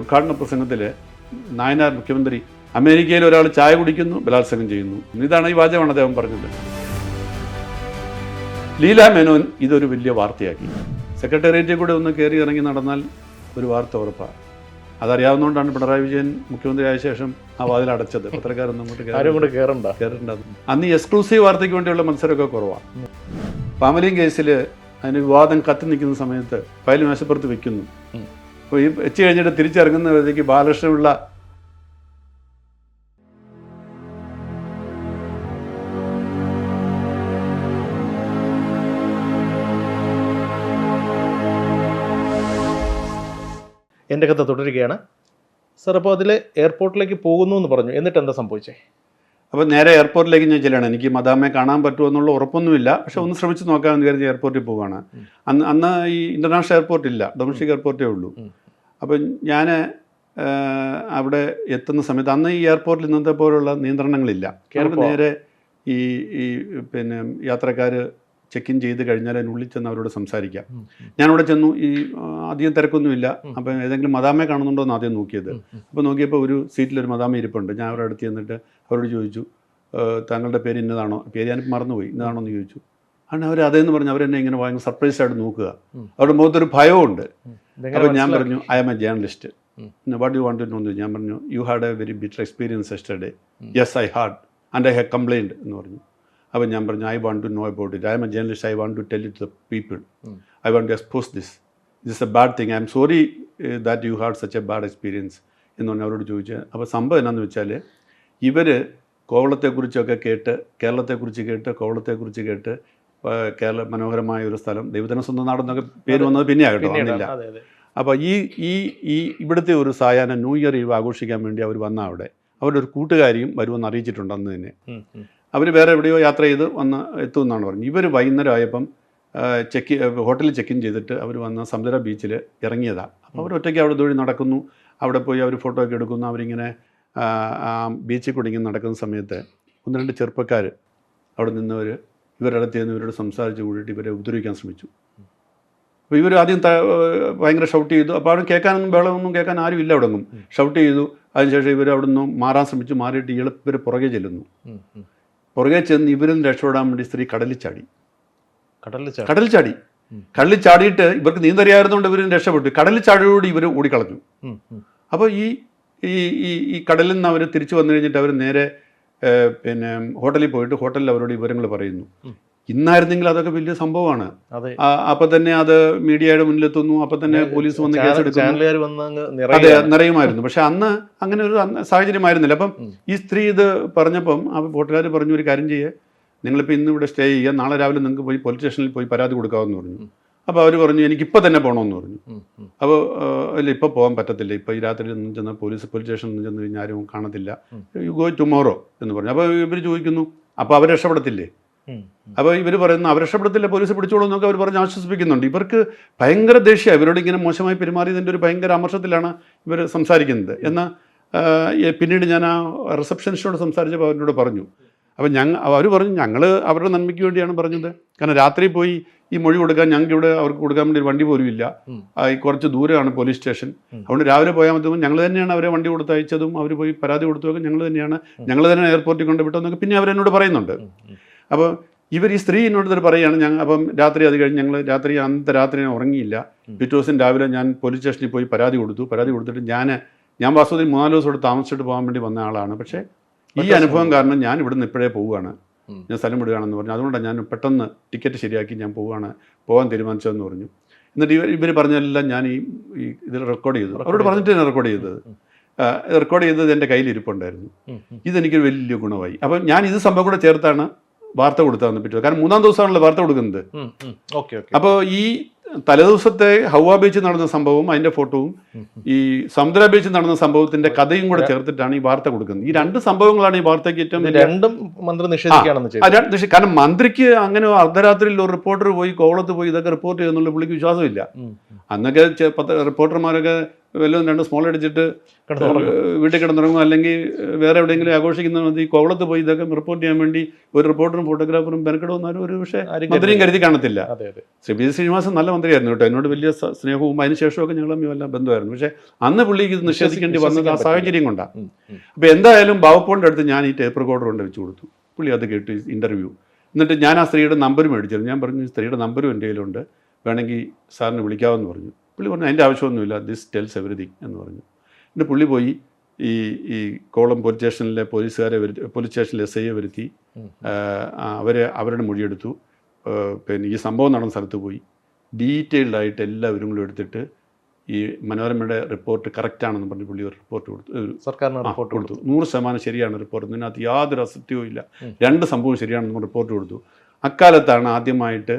ഉദ്ഘാടന പ്രസംഗത്തിൽ നായനാർ മുഖ്യമന്ത്രി അമേരിക്കയിൽ ഒരാൾ ചായ കുടിക്കുന്നു, ബലാത്സംഗം ചെയ്യുന്നു. ഇതാണ് ഈ വാചകമാണ് അദ്ദേഹം പറഞ്ഞത്. ലീല മേനോൻ ഇതൊരു വലിയ വാർത്തയാക്കി. സെക്രട്ടേറിയറ്റിൽ കൂടെ ഒന്ന് കയറി ഇറങ്ങി നടന്നാൽ ഒരു വാർത്ത ഉറപ്പാണ്. അതറിയാവുന്നതുകൊണ്ടാണ് പിണറായി വിജയൻ മുഖ്യമന്ത്രിയായ ശേഷം ആ വാതിൽ അടച്ചത്. പത്രക്കാരൊന്നും അങ്ങോട്ട് കയറണ്ട. അന്ന് ഈ എക്സ്ക്ലൂസീവ് വാർത്തയ്ക്ക് വേണ്ടിയുള്ള മത്സരമൊക്കെ കുറവാണ്. പാമലിൻ കേസിൽ അതിന് വിവാദം കത്തി നിൽക്കുന്ന സമയത്ത് ഫയൽ മേശപ്പുറത്ത് വെക്കുന്നു. അപ്പോൾ ഈ വെച്ച് കഴിഞ്ഞിട്ട് തിരിച്ചിറങ്ങുന്നതിലേക്ക് ബാലകൃഷ്ണപിള്ള എൻ്റെ കഥ തുടരുകയാണ് സർ. അപ്പോൾ അതിൽ എയർപോർട്ടിലേക്ക് പോകുന്നു എന്ന് പറഞ്ഞു, എന്നിട്ട് എന്താ സംഭവിച്ചേ? അപ്പോൾ നേരെ എയർപോർട്ടിലേക്ക് ഞാൻ ചെല്ലുകയാണ്. എനിക്ക് മദാമയെ കാണാൻ പറ്റുമോ എന്നുള്ള ഉറപ്പൊന്നുമില്ല, പക്ഷെ ഒന്ന് ശ്രമിച്ച് നോക്കാമെന്ന് കരുതി എയർപോർട്ടിൽ പോവുകയാണ്. അന്ന് ഈ ഇൻ്റർനാഷണൽ എയർപോർട്ട് ഇല്ല, ഡൊമസ്റ്റിക് എയർപോർട്ടേ ഉള്ളൂ. അപ്പം ഞാൻ അവിടെ എത്തുന്ന സമയത്ത് അന്ന് ഈ എയർപോർട്ടിൽ ഇന്നത്തെ പോലുള്ള നിയന്ത്രണങ്ങളില്ല. നേരെ ഈ പിന്നെ യാത്രക്കാർ ചെക്ക് ഇൻ ചെയ്ത് കഴിഞ്ഞാൽ അതിനുള്ളിൽ ചെന്ന് അവരോട് സംസാരിക്കാം. ഞാനവിടെ ചെന്നു. ഈ അധികം തിരക്കൊന്നുമില്ല. അപ്പം ഏതെങ്കിലും മദാമയെ കാണുന്നുണ്ടോ എന്ന് ആദ്യം നോക്കിയത്. അപ്പോൾ നോക്കിയപ്പോൾ ഒരു സീറ്റിലൊരു മദാമ ഇരിപ്പുണ്ട്. ഞാൻ അവരുടെ അടുത്ത് ചെന്നിട്ട് അവരോട് ചോദിച്ചു, താങ്കളുടെ പേര് ഇന്നതാണോ? പേര് ഞാനിപ്പോൾ മറന്നുപോയി, ഇന്നതാണോ എന്ന് ചോദിച്ചു. ആണ് അവർ അതേന്ന് പറഞ്ഞു. അവരെന്നെ ഇങ്ങനെ ഭയങ്കര സർപ്രൈസ് ആയിട്ട് നോക്കുക. അവരുടെ മുഖത്തൊരു ഭയമുണ്ട്. അപ്പോൾ ഞാൻ പറഞ്ഞു, I am a journalist. What you want to know എന്ന് ചോദിച്ചു. ഞാൻ പറഞ്ഞു, you had a very bitter experience yesterday. Yes I had and I have complained എന്ന് പറഞ്ഞു. അപ്പോൾ ഞാൻ പറഞ്ഞു, I want to know about it. I'm a journalist. I want to tell it to the people. I want to expose this. This a bad thing. I'm sorry that you had such A bad experience എന്ന് പറഞ്ഞ് അവരോട് ചോദിച്ചു. അപ്പോൾ സംഭവം എന്നാന്ന് വെച്ചാൽ ഇവർ കോവളത്തെക്കുറിച്ചൊക്കെ കേട്ട്, കേരളത്തെക്കുറിച്ച് കേട്ട്, കോവളത്തെക്കുറിച്ച് കേട്ട്, കേരള മനോഹരമായ ഒരു സ്ഥലം, ദൈവത്തിന് സ്വന്തം നാടെന്നൊക്കെ പേര് വന്നത് പിന്നെയാണ് കേട്ടോ, വന്നില്ല. അപ്പോൾ ഈ ഇവിടുത്തെ ഒരു സായാഹ്ന ന്യൂ ഇയർ ഈവ് ആഘോഷിക്കാൻ വേണ്ടി അവർ വന്ന അവിടെ അവരുടെ ഒരു കൂട്ടുകാരിയും വരുമെന്ന് അറിയിച്ചിട്ടുണ്ട് അന്ന് തന്നെ. അവർ വേറെ എവിടെയോ യാത്ര ചെയ്ത് എത്തുമെന്നാണ് പറഞ്ഞത്. ഇവർ വൈകുന്നേരം ആയപ്പം ഹോട്ടലിൽ ചെക്ക് ഇൻ ചെയ്തിട്ട് അവർ വന്ന സമുദ്ര ബീച്ചിൽ ഇറങ്ങിയതാണ്. അപ്പോൾ അവർ ഒറ്റയ്ക്ക് അവിടെ ദൂരെ നടക്കുന്നു. അവിടെ പോയി അവർ ഫോട്ടോ ഒക്കെ എടുക്കുന്നു. അവരിങ്ങനെ ബീച്ചിൽ കൂടി ഇങ്ങനെ നടക്കുന്ന സമയത്ത് ഒന്ന് രണ്ട് ചെറുപ്പക്കാർ അവിടെ നിന്നവർ ഇവരുടെ അടുത്ത് നിന്ന് ഇവരോട് സംസാരിച്ച് കൂടിയിട്ട് ഇവരെ ഉപദ്രവിക്കാൻ ശ്രമിച്ചു. അപ്പോൾ ഇവർ ആദ്യം ഭയങ്കര ഷൗട്ട് ചെയ്തു. അപ്പോൾ അവിടെ കേൾക്കാനൊന്നും ബഹളമൊന്നും കേൾക്കാൻ ആരും ഇല്ല. അവിടെ ഒന്നും ഷൗട്ട് ചെയ്തു. അതിനുശേഷം ഇവർ അവിടെ നിന്നും മാറാൻ ശ്രമിച്ചു. മാറിയിട്ട് ഇവർ പുറകെ ചെല്ലുന്നു. പുറകെ ചെന്ന് ഇവരും രക്ഷപ്പെടാൻ വേണ്ടി സ്ത്രീ കടലിൽ ചാടി. കടലിൽ ചാടിയിട്ട് ഇവർക്ക് നീന്തറിയായിരുന്നുകൊണ്ട് ഇവരും രക്ഷപ്പെട്ടു. കടലിൽ ചാടിയോട് ഇവർ ഓടിക്കളഞ്ഞു. അപ്പോൾ ഈ കടലിൽ നിന്ന് അവർ തിരിച്ചു വന്നു കഴിഞ്ഞിട്ട് അവർ നേരെ പിന്നെ ഹോട്ടലിൽ പോയിട്ട് ഹോട്ടലിൽ അവരോട് വിവരങ്ങൾ പറയുന്നു. ഇന്നായിരുന്നെങ്കിൽ അതൊക്കെ വലിയ സംഭവമാണ്. അപ്പം തന്നെ അത് മീഡിയയുടെ മുന്നിലെത്തുന്നു. അപ്പം തന്നെ പോലീസ് വന്ന് കേസെടുക്കുന്നു. അതെ, നിറയുമായിരുന്നു. പക്ഷെ അന്ന് അങ്ങനെ ഒരു സാഹചര്യമായിരുന്നില്ല. അപ്പം ഈ സ്ത്രീ ഇത് പറഞ്ഞപ്പം ആ ഹോട്ടലുകാർ പറഞ്ഞു, ഒരു കാര്യം ചെയ്യേ, നിങ്ങളിപ്പോൾ ഇന്ന് ഇവിടെ സ്റ്റേ ചെയ്യുക, നാളെ രാവിലെ നിങ്ങൾക്ക് പോയി പോലീസ് സ്റ്റേഷനിൽ പോയി പരാതി കൊടുക്കാമെന്ന് പറഞ്ഞു. അപ്പോൾ അവർ പറഞ്ഞു, എനിക്കിപ്പോൾ തന്നെ പോകണമെന്ന് പറഞ്ഞു. അപ്പോൾ അല്ല, ഇപ്പോൾ പോകാൻ പറ്റത്തില്ല, ഇപ്പോൾ ഈ രാത്രി ഒന്നും ചെന്ന് പോലീസ് സ്റ്റേഷനിൽ ചെന്ന് കഴിഞ്ഞാൽ ആരും കാണത്തില്ല, യു ഗോ ടുമോറോ എന്ന് പറഞ്ഞു. അപ്പോൾ ഇവർ ചോദിക്കുന്നു, അപ്പോൾ അവർ രക്ഷപ്പെടത്തില്ലേ? അപ്പോൾ ഇവർ പറയുന്നു, അവർ രക്ഷപ്പെടത്തില്ല, പോലീസ് പിടിച്ചോളൂ എന്നൊക്കെ അവർ പറഞ്ഞ് ആശ്വസിപ്പിക്കുന്നുണ്ട്. ഇവർക്ക് ഭയങ്കര ദേഷ്യമാണ്. ഇവരോട് ഇങ്ങനെ മോശമായി പെരുമാറിയതിൻ്റെ ഒരു ഭയങ്കര അമർഷത്തിലാണ് ഇവർ സംസാരിക്കുന്നത്. എന്നാൽ പിന്നീട് ഞാൻ ആ റിസപ്ഷനിസ്റ്റോട് സംസാരിച്ചപ്പോൾ അവരോട് പറഞ്ഞു. അപ്പം അവർ പറഞ്ഞു, ഞങ്ങൾ അവരുടെ നന്മയ്ക്ക് വേണ്ടിയാണ് പറഞ്ഞത്. കാരണം രാത്രി പോയി ഈ മൊഴി കൊടുക്കാൻ ഞങ്ങൾക്ക് ഇവിടെ അവർക്ക് കൊടുക്കാൻ വേണ്ടി ഒരു വണ്ടി പോലും ഇല്ല. കുറച്ച് ദൂരമാണ് പോലീസ് സ്റ്റേഷൻ. അതുകൊണ്ട് രാവിലെ പോയാൽ മതി. ഞങ്ങൾ തന്നെയാണ് അവരെ വണ്ടി കൊടുത്ത് അയച്ചതും അവർ പോയി പരാതി കൊടുത്തതൊക്കെ ഞങ്ങൾ തന്നെ എയർപോർട്ടിൽ കൊണ്ടുവിട്ടതെന്നൊക്കെ പിന്നെ അവരെന്നോട് പറയുന്നുണ്ട്. അപ്പോൾ ഇവർ ഈ സ്ത്രീ എന്നോട് പറയുകയാണ്, അപ്പം രാത്രി അത് കഴിഞ്ഞ് ഞങ്ങൾ അന്നത്തെ രാത്രി ഞാൻ ഉറങ്ങിയില്ല. പിറ്റേ ദിവസം രാവിലെ ഞാൻ പോലീസ് സ്റ്റേഷനിൽ പോയി പരാതി കൊടുത്തിട്ട് ഞാൻ വാസ്തവത്തിൽ 3-4 ദിവസം ഇവിടെ താമസിച്ചിട്ട് പോകാൻ വേണ്ടി വന്ന ആളാണ്. പക്ഷേ ഈ അനുഭവം കാരണം ഞാൻ ഇവിടുന്ന് ഇപ്പോഴേ പോവുകയാണ്, ഞാൻ സ്ഥലം വിടുകയാണെന്ന് പറഞ്ഞു. അതുകൊണ്ടാണ് ഞാൻ പെട്ടെന്ന് ടിക്കറ്റ് ശരിയാക്കി ഞാൻ പോകാൻ തീരുമാനിച്ചതെന്ന് പറഞ്ഞു. എന്നിട്ട് ഇവർ പറഞ്ഞതെല്ലാം ഞാൻ ഈ ഇതിൽ റെക്കോർഡ് ചെയ്തു. അവരോട് പറഞ്ഞിട്ട് ഞാൻ റെക്കോർഡ് ചെയ്തത് എൻ്റെ കയ്യിലിരിപ്പുണ്ടായിരുന്നു. ഇതെനിക്കൊരു വലിയ ഗുണമായി. അപ്പം ഞാൻ ഇത് സംഭവം കൂടെ ചേർത്താണ് വാർത്ത കൊടുത്താൽ പറ്റുമോ? കാരണം 3-ാം ദിവസമാണല്ലോ വാർത്ത കൊടുക്കുന്നത്. അപ്പോൾ ഈ തലേദിവസത്തെ ഹൗവ ബീച്ചിൽ നടന്ന സംഭവവും അതിൻ്റെ ഫോട്ടോവും ഈ സമുദ്ര ബീച്ചിൽ നടന്ന സംഭവത്തിന്റെ കഥയും കൂടെ ചേർത്തിട്ടാണ് ഈ വാർത്ത കൊടുക്കുന്നത്. ഈ രണ്ട് സംഭവങ്ങളാണ് ഈ വാർത്തയ്ക്ക് ഏറ്റവും കാരണം മന്ത്രിക്ക് അങ്ങനെ അർദ്ധരാത്രിയിൽ ഒരു റിപ്പോർട്ടർ പോയി കോവളത്ത് പോയി ഇതൊക്കെ റിപ്പോർട്ട് ചെയ്യുന്നുള്ള പുള്ളിക്ക് വിശ്വാസമില്ല. അന്നൊക്കെ റിപ്പോർട്ടർമാരൊക്കെ വല്ലതും 2 സ്മോൾ അടിച്ചിട്ട് വീട്ടിൽ കിടന്നുറങ്ങും, അല്ലെങ്കിൽ വേറെ എവിടെയെങ്കിലും ആഘോഷിക്കുന്ന മതി. കോവളത്ത് പോയി ഇതൊക്കെ റിപ്പോർട്ട് ചെയ്യാൻ വേണ്ടി ഒരു റിപ്പോർട്ടറും ഫോട്ടോഗ്രാഫറും മെനക്കെടുവന്നാലും ഒരു പക്ഷേ മന്ത്രിയും കരുതി കാണത്തില്ല. പി. ശ്രീനിവാസൻ നല്ല മന്ത്രിയായിരുന്നു കേട്ടോ, എന്നോട് വലിയ സ്നേഹവും അതിനുശേഷമൊക്കെ ഞങ്ങൾ എല്ലാം ബന്ധമായിരുന്നു. പക്ഷേ അന്ന് പുള്ളിക്ക് ഇത് നിഷേധിക്കേണ്ടി വന്നത് ആ സാഹചര്യം കൊണ്ടാണ്. അപ്പോൾ എന്തായാലും ബാബുപ്പോളിൻ്റെ അടുത്ത് ഞാൻ ഈ ടേപ്പ് റെക്കോർഡർ കൊണ്ട് വെച്ച് കൊടുത്തു. പുള്ളി അത് കേട്ടു ഇൻ്റർവ്യൂ. എന്നിട്ട് ഞാൻ ആ സ്ത്രീയുടെ നമ്പർ മേടിച്ചിരുന്നു. ഞാൻ പറഞ്ഞു സ്ത്രീയുടെ നമ്പരും എൻ്റെ കയ്യിലുണ്ട്, വേണമെങ്കിൽ സാറിന് വിളിക്കാമെന്ന് പറഞ്ഞു. പുള്ളി പറഞ്ഞു അതിൻ്റെ ആവശ്യമൊന്നുമില്ല, ദിസ് ടെൽസ് എവറിതിങ് എന്ന് പറഞ്ഞു. എന്നിട്ട് പുള്ളി പോയി ഈ കോവളം പോലീസ് സ്റ്റേഷനിലെ പോലീസ് സ്റ്റേഷനിലെ SIയെ വരുത്തി അവരുടെ മൊഴിയെടുത്തു. പിന്നെ ഈ സംഭവം നടന്ന സ്ഥലത്ത് പോയി ഡീറ്റെയിൽഡായിട്ട് എല്ലാവരും കൂടി എടുത്തിട്ട് ഈ മനോരമയുടെ റിപ്പോർട്ട് കറക്റ്റാണെന്ന് പറഞ്ഞ് പുള്ളി ഒരു റിപ്പോർട്ട് കൊടുത്തു, സർക്കാരിന് റിപ്പോർട്ട് കൊടുത്തു. 100% ശരിയാണ് റിപ്പോർട്ട്, ഇതിനകത്ത് യാതൊരു അസത്യവും ഇല്ല, 2 സംഭവം ശരിയാണെന്ന് റിപ്പോർട്ട് കൊടുത്തു. അക്കാലത്താണ് ആദ്യമായിട്ട്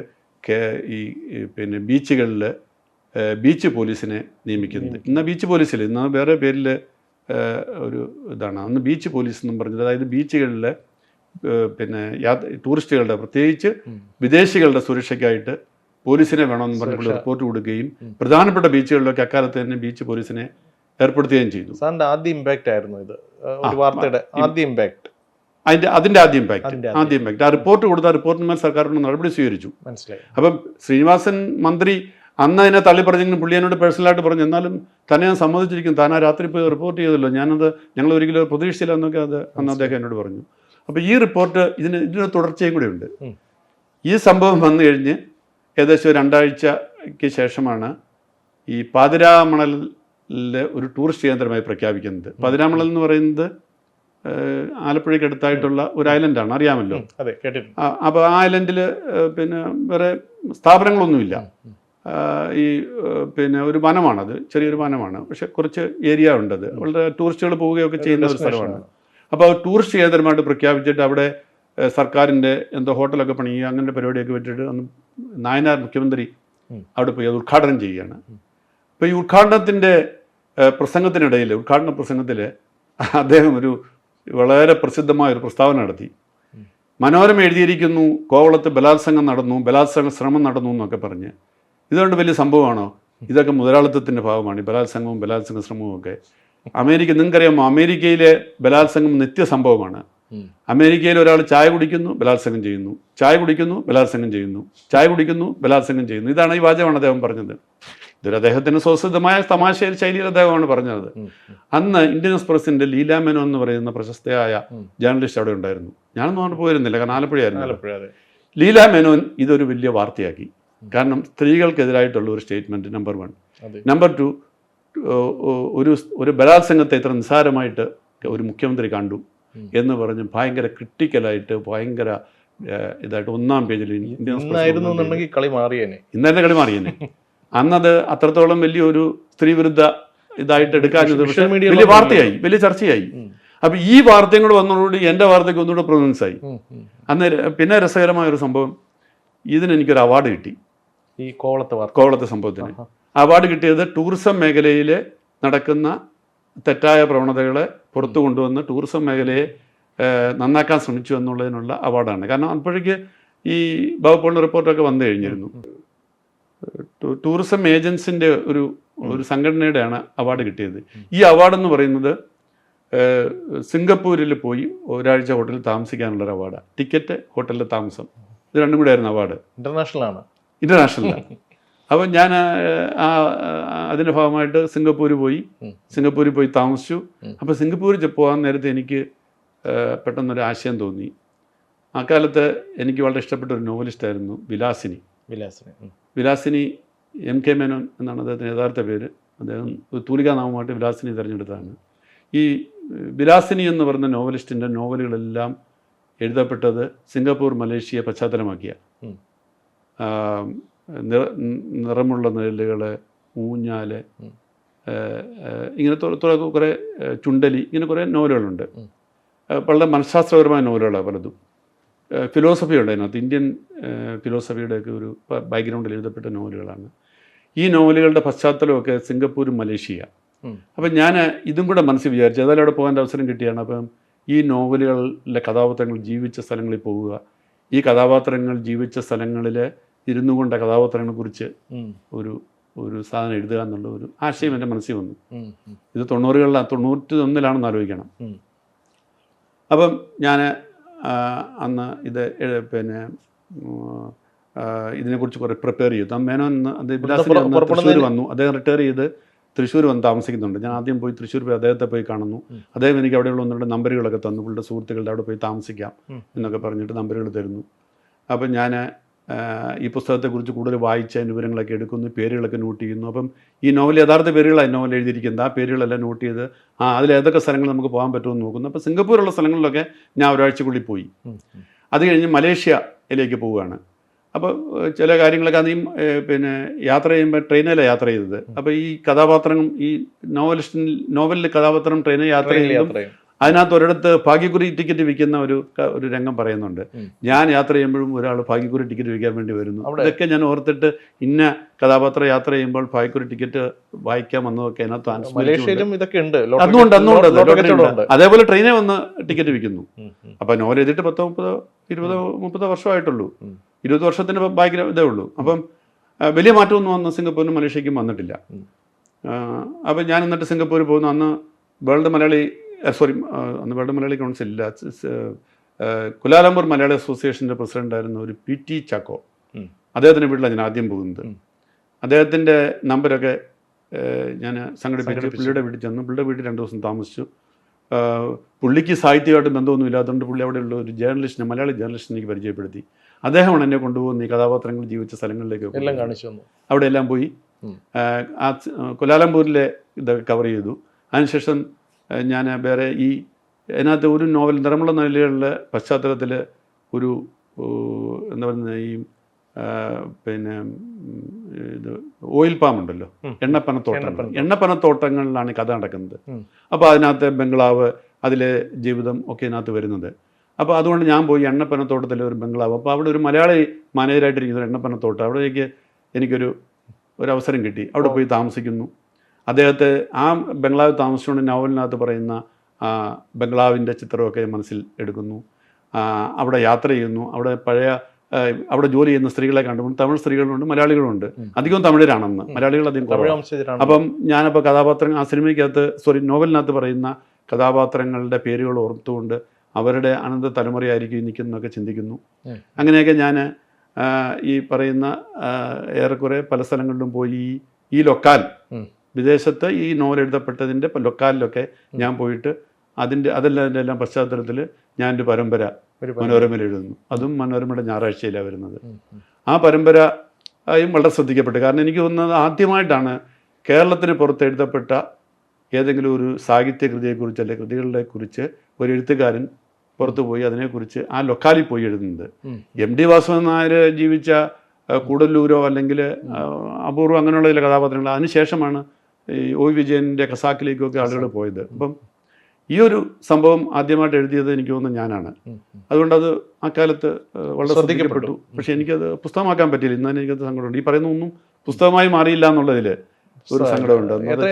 പിന്നെ ബീച്ചുകളിൽ ബീച്ച് പോലീസിനെ നിയമിക്കുന്നത്. ഇന്ന് ബീച്ച് പോലീസിൽ ഇന്ന് വേറെ പേരിൽ ഒരു ഇതാണ്. അന്ന് ബീച്ച് പോലീസ് എന്നും പറഞ്ഞത്, അതായത് ബീച്ചുകളിൽ പിന്നെ ടൂറിസ്റ്റുകളുടെ പ്രത്യേകിച്ച് വിദേശികളുടെ സുരക്ഷയ്ക്കായിട്ട് പോലീസിനെ വേണമെന്ന് പറഞ്ഞപ്പോൾ റിപ്പോർട്ട് കൊടുക്കുകയും പ്രധാനപ്പെട്ട ബീച്ചുകളിലൊക്കെ അക്കാലത്ത് തന്നെ ബീച്ച് പോലീസിനെ ഏർപ്പെടുത്തുകയും ചെയ്തു. സാറിന്റെ ആദ്യ ഇമ്പാക്റ്റ് ആയിരുന്നു ഇത്, ഒരു വാർത്തയുടെ ആദ്യ ഇമ്പാക്റ്റ്, അതിന്റെ ആദ്യ ഇമ്പാക്റ്റ് ആ റിപ്പോർട്ട് കൊടുത്ത റിപ്പോർട്ടിന്മേൽ സർക്കാരിന് നടപടി സ്വീകരിച്ചു. മനസ്സിലായി. അപ്പം ശ്രീനിവാസൻ മന്ത്രി അന്ന് അതിനെ തള്ളി പറഞ്ഞെങ്കിലും പുള്ളി എന്നോട് പേഴ്സണലായിട്ട് പറഞ്ഞു, എന്നാലും തന്നെ ഞാൻ സമ്മതിച്ചിരിക്കും, താൻ ആ രാത്രി പോയി റിപ്പോർട്ട് ചെയ്തല്ലോ, ഞങ്ങൾ ഒരിക്കലും പ്രതീക്ഷിച്ചില്ല എന്നൊക്കെ അന്ന് അദ്ദേഹം എന്നോട് പറഞ്ഞു. അപ്പോൾ ഈ റിപ്പോർട്ട് ഇതിനൊരു തുടർച്ചയും കൂടെ ഉണ്ട്. ഈ സംഭവം വന്നു കഴിഞ്ഞ് ഏകദേശം 2 ആഴ്ചയ്ക്ക് ശേഷമാണ് ഈ പാതിരാമണലിലെ ഒരു ടൂറിസ്റ്റ് കേന്ദ്രമായി പ്രഖ്യാപിക്കുന്നത്. പാതിരാമണൽ എന്ന് പറയുന്നത് ആലപ്പുഴയ്ക്ക് അടുത്തായിട്ടുള്ള ഒരു ഐലൻഡാണ്, അറിയാമല്ലോ. അപ്പോൾ ആ ഐലൻഡിൽ പിന്നെ വേറെ സ്ഥാപനങ്ങളൊന്നുമില്ല. പിന്നെ ഒരു വനമാണത്, ചെറിയൊരു വനമാണ്, പക്ഷെ കുറച്ച് ഏരിയ ഉണ്ടത്, വളരെ ടൂറിസ്റ്റുകൾ പോവുകയൊക്കെ ചെയ്യുന്ന ഒരു സ്ഥലമാണ്. അപ്പോൾ ടൂറിസ്റ്റ് കേന്ദ്രമായിട്ട് പ്രഖ്യാപിച്ചിട്ട് അവിടെ സർക്കാരിൻ്റെ എന്തോ ഹോട്ടലൊക്കെ പണിയുക, അങ്ങനെ പരിപാടിയൊക്കെ വെച്ചിട്ട് അന്ന് നായനാർ മുഖ്യമന്ത്രി അവിടെ പോയി അത് ഉദ്ഘാടനം ചെയ്യുകയാണ്. അപ്പോൾ ഈ ഉദ്ഘാടന പ്രസംഗത്തിൽ അദ്ദേഹം ഒരു വളരെ പ്രസിദ്ധമായ ഒരു പ്രസ്താവന നടത്തി. മനോരമ എഴുതിയിരിക്കുന്നു കോവളത്ത് ബലാത്സംഗം നടന്നു, ബലാത്സംഗ ശ്രമം നടന്നു എന്നൊക്കെ പറഞ്ഞ്. ഇതുകൊണ്ട് വലിയ സംഭവമാണോ? ഇതൊക്കെ മുതലാളിത്തത്തിൻ്റെ ഭാഗമാണ്, ഈ ബലാത്സംഗ ശ്രമവും ഒക്കെ. നിങ്ങൾക്കറിയാമോ, അമേരിക്കയിലെ ബലാത്സംഗം നിത്യസംഭവമാണ്. അമേരിക്കയിൽ ഒരാൾ ചായ കുടിക്കുന്നു, ബലാത്സംഗം ചെയ്യുന്നു, ചായ കുടിക്കുന്നു, ബലാത്സംഗം ചെയ്യുന്നു, ചായ കുടിക്കുന്നു, ബലാത്സംഗം ചെയ്യുന്നു. ഇതാണ് ഈ വാചകമാണ് അദ്ദേഹം പറഞ്ഞത്. ഇതൊരു അദ്ദേഹത്തിന് സ്വസിദ്ധമായ തമാശ ശൈലിയിൽ അദ്ദേഹമാണ് പറഞ്ഞത്. അന്ന് ഇന്ത്യൻ എക്സ്പ്രസിന്റെ ലീല മേനോൻ എന്ന് പറയുന്ന പ്രശസ്തയായ ജേർണലിസ്റ്റ് അവിടെ ഉണ്ടായിരുന്നു. ഞാനൊന്നും അവിടെ പോയിരുന്നില്ല, കാരണം ആലപ്പുഴയായിരുന്നു. ലീല മേനോൻ ഇതൊരു വലിയ വാർത്തയാക്കി. കാരണം സ്ത്രീകൾക്കെതിരായിട്ടുള്ള ഒരു സ്റ്റേറ്റ്മെന്റ്, നമ്പർ 1. നമ്പർ 2, ഒരു ബലാത്സംഗത്തെ ഇത്ര നിസ്സാരമായിട്ട് ഒരു മുഖ്യമന്ത്രി കണ്ടു എന്ന് പറഞ്ഞ് ഭയങ്കര ക്രിട്ടിക്കലായിട്ട്, ഭയങ്കര ഇതായിട്ട് 1-ാം പേജിൽ ഇന്നായിരുന്നുണ്ടെങ്കിൽ കളി മാറിയേനെ. അന്നത് അത്രത്തോളം വലിയൊരു സ്ത്രീവിരുദ്ധ ഇതായിട്ട് എടുക്കാൻ വലിയ വാർത്തയായി, വലിയ ചർച്ചയായി. അപ്പൊ ഈ വാർത്തയും കൂടെ വന്നതോടുകൂടി എൻ്റെ വാർത്തയ്ക്ക് ഒന്നുകൂടെ പ്രൊനൗൺസ് ആയി. അന്ന് പിന്നെ രസകരമായ ഒരു സംഭവം, ഇതിനെനിക്കൊരു അവാർഡ് കിട്ടി. ഈ കോവളത്തെ സംഭവത്തിന് അവാർഡ് കിട്ടിയത് ടൂറിസം മേഖലയിൽ നടക്കുന്ന തെറ്റായ പ്രവണതകളെ പുറത്തു കൊണ്ടുവന്ന് ടൂറിസം മേഖലയെ നന്നാക്കാൻ ശ്രമിച്ചു എന്നുള്ളതിനുള്ള അവാർഡാണ്. കാരണം അപ്പോഴേക്ക് ഈ ബാബുപ്പോളിൻ്റെ റിപ്പോർട്ടൊക്കെ വന്നു കഴിഞ്ഞിരുന്നു. ടൂറിസം ഏജൻസിൻ്റെ ഒരു സംഘടനയുടെയാണ് അവാർഡ് കിട്ടിയത്. ഈ അവാർഡെന്ന് പറയുന്നത് സിംഗപ്പൂരിൽ പോയി ഒരാഴ്ച ഹോട്ടലിൽ താമസിക്കാനുള്ളൊരു അവാർഡാണ്. ടിക്കറ്റ്, ഹോട്ടലിലെ താമസം, ഇത് രണ്ടും കൂടെ ആയിരുന്നു അവാർഡ്. ഇന്റർനാഷണലാണ്. അപ്പം ഞാൻ അതിൻ്റെ ഭാഗമായിട്ട് സിംഗപ്പൂരിൽ പോയി താമസിച്ചു. അപ്പോൾ സിംഗപ്പൂരിൽ പോകാൻ നേരത്തെ എനിക്ക് പെട്ടെന്നൊരു ആശയം തോന്നി. അക്കാലത്ത് എനിക്ക് വളരെ ഇഷ്ടപ്പെട്ട ഒരു നോവലിസ്റ്റായിരുന്നു വിലാസിനി MK മേനോൻ എന്നാണ് അദ്ദേഹത്തിൻ്റെ യഥാർത്ഥ പേര്. അദ്ദേഹം ഒരു തൂലികാനാമമായിട്ട് വിലാസിനി തിരഞ്ഞെടുത്തതാണ്. ഈ വിലാസിനി എന്ന് പറയുന്ന നോവലിസ്റ്റിൻ്റെ നോവലുകളെല്ലാം എഴുതപ്പെട്ടത് സിംഗപ്പൂർ, മലേഷ്യ പശ്ചാത്തലമാക്കിയ. നിറമുള്ള നിഴലുകൾ, ഊഞ്ഞാല്, ഇങ്ങനെ കുറേ ചുണ്ടലി, ഇങ്ങനെ കുറേ നോവലുകളുണ്ട്. വളരെ മനഃശാസ്ത്രപരമായ നോവലുകളാണ് പലതും. ഫിലോസഫി ഉണ്ട് അതിനകത്ത്, ഇന്ത്യൻ ഫിലോസഫിയുടെയൊക്കെ ഒരു ബാക്ക്ഗ്രൗണ്ടിൽ എഴുതപ്പെട്ട നോവലുകളാണ്. ഈ നോവലുകളുടെ പശ്ചാത്തലമൊക്കെ സിംഗപ്പൂരും മലേഷ്യ. അപ്പം ഞാൻ ഇതും കൂടെ മനസ്സിൽ വിചാരിച്ചു, ഏതായാലും അവിടെ പോകാൻ അവസരം കിട്ടിയാണ്. അപ്പം ഈ നോവലുകളിലെ കഥാപാത്രങ്ങൾ ജീവിച്ച സ്ഥലങ്ങളിൽ പോവുക, ഈ കഥാപാത്രങ്ങൾ ജീവിച്ച സ്ഥലങ്ങളിൽ ഇരുന്നു കൊണ്ട കഥാപാത്രങ്ങളെക്കുറിച്ച് ഒരു ഒരു സാധനം എഴുതുക എന്നുള്ള ഒരു ആശയം എൻ്റെ മനസ്സിൽ വന്നു. ഇത് 91-ലാണെന്ന് ആലോചിക്കണം. അപ്പം ഞാൻ അന്ന് ഇത് പിന്നെ ഇതിനെക്കുറിച്ച് കുറേ പ്രിപ്പയർ ചെയ്തു. മേനോൻ തൃശ്ശൂർ വന്നു. അദ്ദേഹം റിട്ടയർ ചെയ്ത് തൃശ്ശൂർ വന്ന് താമസിക്കുന്നുണ്ട്. ഞാൻ ആദ്യം പോയി തൃശ്ശൂർ പോയി അദ്ദേഹത്തെ പോയി കാണുന്നു. അദ്ദേഹം എനിക്ക് അവിടെയുള്ള 1-2 നമ്പറുകളൊക്കെ തന്നു. പുള്ളിയുടെ സുഹൃത്തുക്കളുടെ അവിടെ പോയി താമസിക്കാം എന്നൊക്കെ പറഞ്ഞിട്ട് നമ്പറുകൾ തരുന്നു. അപ്പം ഞാൻ ഈ പുസ്തകത്തെക്കുറിച്ച് കൂടുതൽ വായിച്ച് അതിൻ്റെ വിവരങ്ങളൊക്കെ എടുക്കുന്നു, പേരുകളൊക്കെ നോട്ട് ചെയ്യുന്നു. അപ്പം ഈ നോവൽ യഥാർത്ഥ പേരുകളാണ് നോവൽ എഴുതിയിരിക്കുന്നത്. ആ പേരുകളെല്ലാം നോട്ട് ചെയ്ത് അതിൽ ഏതൊക്കെ സ്ഥലങ്ങൾ നമുക്ക് പോകാൻ പറ്റുമെന്ന് നോക്കുന്നു. അപ്പോൾ സിംഗപ്പൂരുള്ള സ്ഥലങ്ങളിലൊക്കെ ഞാൻ ഒരാഴ്ചക്കുള്ളിൽ പോയി. അത് കഴിഞ്ഞ് മലേഷ്യയിലേക്ക് പോവുകയാണ്. അപ്പോൾ ചില കാര്യങ്ങളൊക്കെ അധികം പിന്നെ യാത്ര ചെയ്യുമ്പോൾ ട്രെയിനിലാണ് യാത്ര ചെയ്തത്. അപ്പോൾ ഈ കഥാപാത്രം ഈ നോവലിൽ കഥാപാത്രം ട്രെയിനിൽ യാത്ര ചെയ്യുമ്പോൾ അതിനകത്ത് ഒരിടത്ത് ഭാഗ്യക്കുറി ടിക്കറ്റ് വിൽക്കുന്ന ഒരു രംഗം പറയുന്നുണ്ട്. ഞാൻ യാത്ര ചെയ്യുമ്പോഴും ഒരാൾ ഭാഗ്യക്കുറി ടിക്കറ്റ് വിൽക്കാൻ വേണ്ടി വരുന്നു. ഇതൊക്കെ ഞാൻ ഓർത്തിട്ട് ഇന്ന കഥാപാത്രം യാത്ര ചെയ്യുമ്പോൾ ഭാഗ്യക്കുറി ടിക്കറ്റ് വായിക്കാൻ വന്നതൊക്കെ അതിനകത്ത് അതുകൊണ്ട് അതേപോലെ ട്രെയിനിൽ വന്ന് ടിക്കറ്റ് വിൽക്കുന്നു. അപ്പം നോവൽ എഴുതിയിട്ട് 10-20-30 വർഷമായിട്ടുള്ളൂ. 20 വർഷത്തിന് ബാക്കി ഇതേ ഉള്ളൂ. അപ്പം വലിയ മാറ്റമൊന്നും അന്ന് സിംഗപ്പൂരിനും മലേഷ്യയ്ക്കും വന്നിട്ടില്ല. അപ്പം ഞാൻ എന്നിട്ട് സിംഗപ്പൂരിൽ പോകുന്നു. അന്ന് വേൾഡ് മലയാളി കൗൺസിൽ ഇല്ല, കുലാലംപൂർ മലയാളി അസോസിയേഷൻ്റെ പ്രസിഡൻ്റായിരുന്ന ഒരു PT ചാക്കോ, അദ്ദേഹത്തിൻ്റെ വീട്ടിലാണ് ഞാൻ ആദ്യം പോകുന്നത്. അദ്ദേഹത്തിൻ്റെ നമ്പരൊക്കെ ഞാൻ സംഘടിപ്പിച്ചു. പുള്ളിയുടെ വീട്ടിൽ ചെന്നു. പുള്ളിയുടെ വീട്ടിൽ 2 ദിവസം താമസിച്ചു. പുള്ളിക്ക് സാഹിത്യമായിട്ട് ബന്ധമൊന്നും ഇല്ലാത്തതുകൊണ്ട് പുള്ളി അവിടെയുള്ള ഒരു ജേർണലിസ്റ്റിനെ, മലയാളി ജേർണലിസ്റ്റിനെ എനിക്ക് പരിചയപ്പെടുത്തി. അദ്ദേഹമാണ് എന്നെ കൊണ്ടുപോകുന്ന ഈ കഥാപാത്രങ്ങൾ ജീവിച്ച സ്ഥലങ്ങളിലേക്ക് എല്ലാം കാണിച്ചു തന്നു. അവിടെ എല്ലാം പോയി ആ കുലാലംപൂരിലെ ഇതൊക്കെ കവർ ചെയ്തു. അതിനുശേഷം ഞാൻ വേറെ അതിനകത്ത് ഒരു നോവൽ നിറമുള്ള നിലയിലുള്ള പശ്ചാത്തലത്തിൽ ഒരു എന്താ പറയുന്നത് ഈ പിന്നെ ഇത് ഓയിൽ പാം ഉണ്ടല്ലോ, എണ്ണപ്പനത്തോട്ടങ്ങളിലാണ് കഥ നടക്കുന്നത്. അപ്പോൾ അതിനകത്ത് ബംഗ്ലാവ്, അതിലെ ജീവിതം ഒക്കെ ഇതിനകത്ത് വരുന്നത്. അപ്പോൾ അതുകൊണ്ട് ഞാൻ പോയി എണ്ണപ്പനത്തോട്ടത്തിലെ ഒരു ബംഗ്ലാവ്. അപ്പോൾ അവിടെ ഒരു മലയാളി മാനേജറായിട്ടിരിക്കുന്ന എണ്ണപ്പനത്തോട്ടം, അവിടേക്ക് എനിക്കൊരു അവസരം കിട്ടി. അവിടെ പോയി താമസിക്കുന്നു. അദ്ദേഹത്തെ ആ ബംഗ്ലാവിൽ താമസിച്ചുകൊണ്ട് നോവലിനകത്ത് പറയുന്ന ബംഗ്ലാവിൻ്റെ ചിത്രമൊക്കെ മനസ്സിൽ എടുക്കുന്നു. അവിടെ യാത്ര ചെയ്യുന്നു. അവിടെ ജോലി ചെയ്യുന്ന സ്ത്രീകളെ കണ്ടുകൊണ്ട് തമിഴ് സ്ത്രീകളുണ്ട്, മലയാളികളുണ്ട്. അധികം തമിഴരാണെന്ന്, മലയാളികൾ അധികം കുറവാണ്. അപ്പം ഞാനപ്പോൾ ആ സിനിമയ്ക്കകത്ത് നോവലിനകത്ത് പറയുന്ന കഥാപാത്രങ്ങളുടെ പേരുകൾ ഓർത്തുകൊണ്ട് അവരുടെ അനന്ത തലമുറയായിരിക്കും നിൽക്കുന്നതൊക്കെ ചിന്തിക്കുന്നു. അങ്ങനെയൊക്കെ ഞാൻ ഈ പറയുന്ന ഏറെക്കുറെ പല സ്ഥലങ്ങളിലും പോയി ഈ ലൊക്കാൽ വിദേശത്ത് ഈ നോവൽ എഴുതപ്പെട്ടതിൻ്റെ ലൊക്കാലിലൊക്കെ ഞാൻ പോയിട്ട് അതെല്ലാം പശ്ചാത്തലത്തിൽ ഞാൻ ഒരു പരമ്പര മനോരമയിൽ എഴുതുന്നു. അതും മനോരമയുടെ ഞായറാഴ്ചയിലാണ് വരുന്നത്. ആ പരമ്പരയും വളരെ ശ്രദ്ധിക്കപ്പെട്ടു. കാരണം എനിക്ക് തോന്നുന്നത് ആദ്യമായിട്ടാണ് കേരളത്തിന് പുറത്ത് എഴുതപ്പെട്ട ഏതെങ്കിലും ഒരു സാഹിത്യകൃതിയെക്കുറിച്ച് അല്ലെങ്കിൽ കൃതികളെ കുറിച്ച് ഒരു എഴുത്തുകാരൻ പുറത്തു പോയി അതിനെക്കുറിച്ച് ആ ലൊക്കാലിൽ പോയി എഴുതുന്നത്. MD വാസുദേവൻ നായർ ജീവിച്ച കൂടല്ലൂരോ അല്ലെങ്കിൽ അപൂർവം അങ്ങനെയുള്ള ചില കഥാപാത്രങ്ങൾ, അതിനുശേഷമാണ് ഈ OV വിജയൻ്റെ ഖസാക്കിലേക്കൊക്കെ ആളുകൾ പോയത്. അപ്പം ഈ ഒരു സംഭവം ആദ്യമായിട്ട് എഴുതിയത് എനിക്ക് തോന്നുന്നു ഞാനാണ്. അതുകൊണ്ടത് ആ കാലത്ത് വളരെ ശ്രദ്ധിക്കപ്പെട്ടു. പക്ഷെ എനിക്കത് പുസ്തകമാക്കാൻ പറ്റിയില്ല. ഇന്ന് എനിക്കത് സങ്കടമുണ്ട്. ഈ പറയുന്ന ഒന്നും പുസ്തകമായി മാറിയില്ല എന്നുള്ളതിൽ ഒരു സങ്കടമുണ്ട്. ഇത്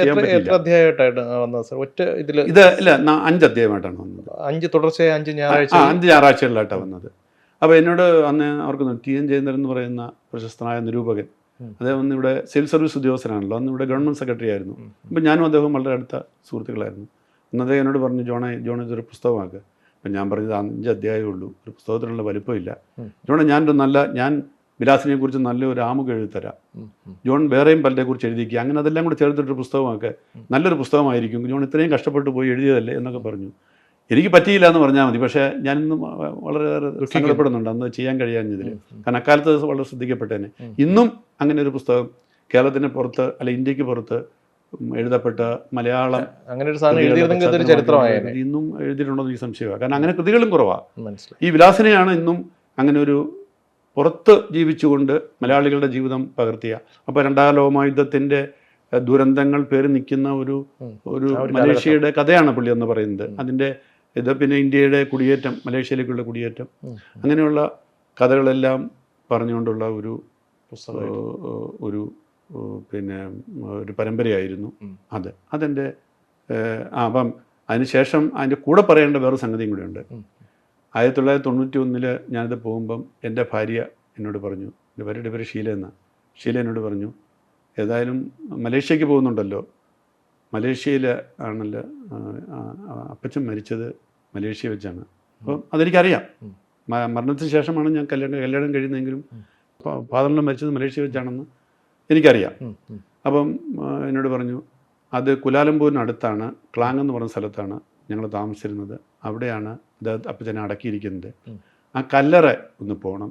ഇല്ല, 5 അധ്യായമായിട്ടാണ് വന്നത്. 5 തുടർച്ചയായ 5 ഞായറാഴ്ചകളിലായിട്ടാണ് വന്നത്. അപ്പോൾ എന്നോട് അന്ന് അവർക്ക് TN ജയേന്ദ്രൻ എന്ന് പറയുന്ന പ്രശസ്തനായ നിരൂപകൻ, അദ്ദേഹം അന്ന് ഇവിടെ സിവിൽ സർവീസ് ഉദ്യോഗസ്ഥനാണല്ലോ, അന്ന് ഇവിടെ ഗവൺമെൻറ് സെക്രട്ടറി ആയിരുന്നു. അപ്പം ഞാനും അദ്ദേഹം വളരെ അടുത്ത സുഹൃത്തുക്കളായിരുന്നു. അന്ന് അദ്ദേഹം എന്നോട് പറഞ്ഞു, ജോൺ ഇതൊരു പുസ്തകമാക്കുക. അപ്പം ഞാൻ പറഞ്ഞത് 5 അധ്യായമേ ഉള്ളൂ, ഒരു പുസ്തകത്തിനുള്ള വലിപ്പമില്ല. ഞാൻ വിലാസിനെ കുറിച്ച് നല്ലൊരു ആമുഖം എഴുതിത്തരാം, ജോൺ വേറെയും പലരെക്കുറിച്ച് എഴുതിക്കുക, അങ്ങനെ അതെല്ലാം കൂടി ചേർത്തിട്ടൊരു പുസ്തകമാക്കുക, നല്ലൊരു പുസ്തകമായിരിക്കും, ജോൺ ഇത്രയും കഷ്ടപ്പെട്ട് പോയി എഴുതിയതല്ലേ എന്നൊക്കെ പറഞ്ഞു. എനിക്ക് പറ്റിയില്ല എന്ന് പറഞ്ഞാൽ മതി. പക്ഷേ ഞാനിന്നും വളരെയേറെ സങ്കടപ്പെടുന്നുണ്ട് അന്ന് ചെയ്യാൻ കഴിയാഞ്ഞതിൽ. കാരണം അക്കാലത്ത് വളരെ ശ്രദ്ധിക്കപ്പെട്ടേനെ. ഇന്നും അങ്ങനെ ഒരു പുസ്തകം കേരളത്തിന് പുറത്ത് അല്ല ഇന്ത്യക്ക് പുറത്ത് എഴുതപ്പെട്ട മലയാളം അങ്ങനെ ഒരു സാധനം ചരിത്രമായി ഇന്നും എഴുതിയിട്ടുണ്ടോ എന്ന് ഈ സംശയമാണ്. കാരണം അങ്ങനെ കൃതികളും കുറവാണ്. ഈ വിലാസിനെയാണ് ഇന്നും അങ്ങനെ ഒരു പുറത്ത് ജീവിച്ചുകൊണ്ട് മലയാളികളുടെ ജീവിതം പകർത്തിയ. അപ്പോൾ 2ാം ലോകമഹായുദ്ധത്തിൻ്റെ ദുരന്തങ്ങൾ പേര് നിൽക്കുന്ന ഒരു മലേഷ്യയുടെ കഥയാണ് പുള്ളി എന്ന് പറയുന്നത്. അതിൻ്റെ പിന്നെ ഇന്ത്യയുടെ കുടിയേറ്റം, മലേഷ്യയിലേക്കുള്ള കുടിയേറ്റം, അങ്ങനെയുള്ള കഥകളെല്ലാം പറഞ്ഞുകൊണ്ടുള്ള പിന്നെ ഒരു പരമ്പരയായിരുന്നു അത്. അതെൻ്റെ അപ്പം അതിനുശേഷം അതിൻ്റെ കൂടെ പറയേണ്ട വേറെ സംഗതിയും കൂടെയുണ്ട്. 1991 ഞാനിത് പോകുമ്പം എൻ്റെ ഭാര്യ എന്നോട് പറഞ്ഞു, എൻ്റെ ഭാര്യയുടെ പേര് ഷീല എന്നാണ്. ഷീല എന്നോട് പറഞ്ഞു, ഏതായാലും മലേഷ്യക്ക് പോകുന്നുണ്ടല്ലോ. മലേഷ്യയിൽ ആണല്ലോ അപ്പച്ചൻ മരിച്ചത് മലേഷ്യ വെച്ചാണ്. അപ്പം അതെനിക്കറിയാം. മരണത്തിന് ശേഷമാണ് ഞാൻ കല്യാണം കഴിയുന്നതെങ്കിലും ഫാദറിനെ മരിച്ചത് മലേഷ്യ വെച്ചാണെന്ന് എനിക്കറിയാം. അപ്പം എന്നോട് പറഞ്ഞു അത് കുലാലംപൂരിനടുത്താണ്, ക്ലാങ് എന്ന് പറയുന്ന സ്ഥലത്താണ് ഞങ്ങൾ താമസിച്ചിരുന്നത്. അവിടെയാണ് അപ്പച്ചനെ അടക്കിയിരിക്കുന്നത്. ആ കല്ലറ ഒന്ന് പോകണം,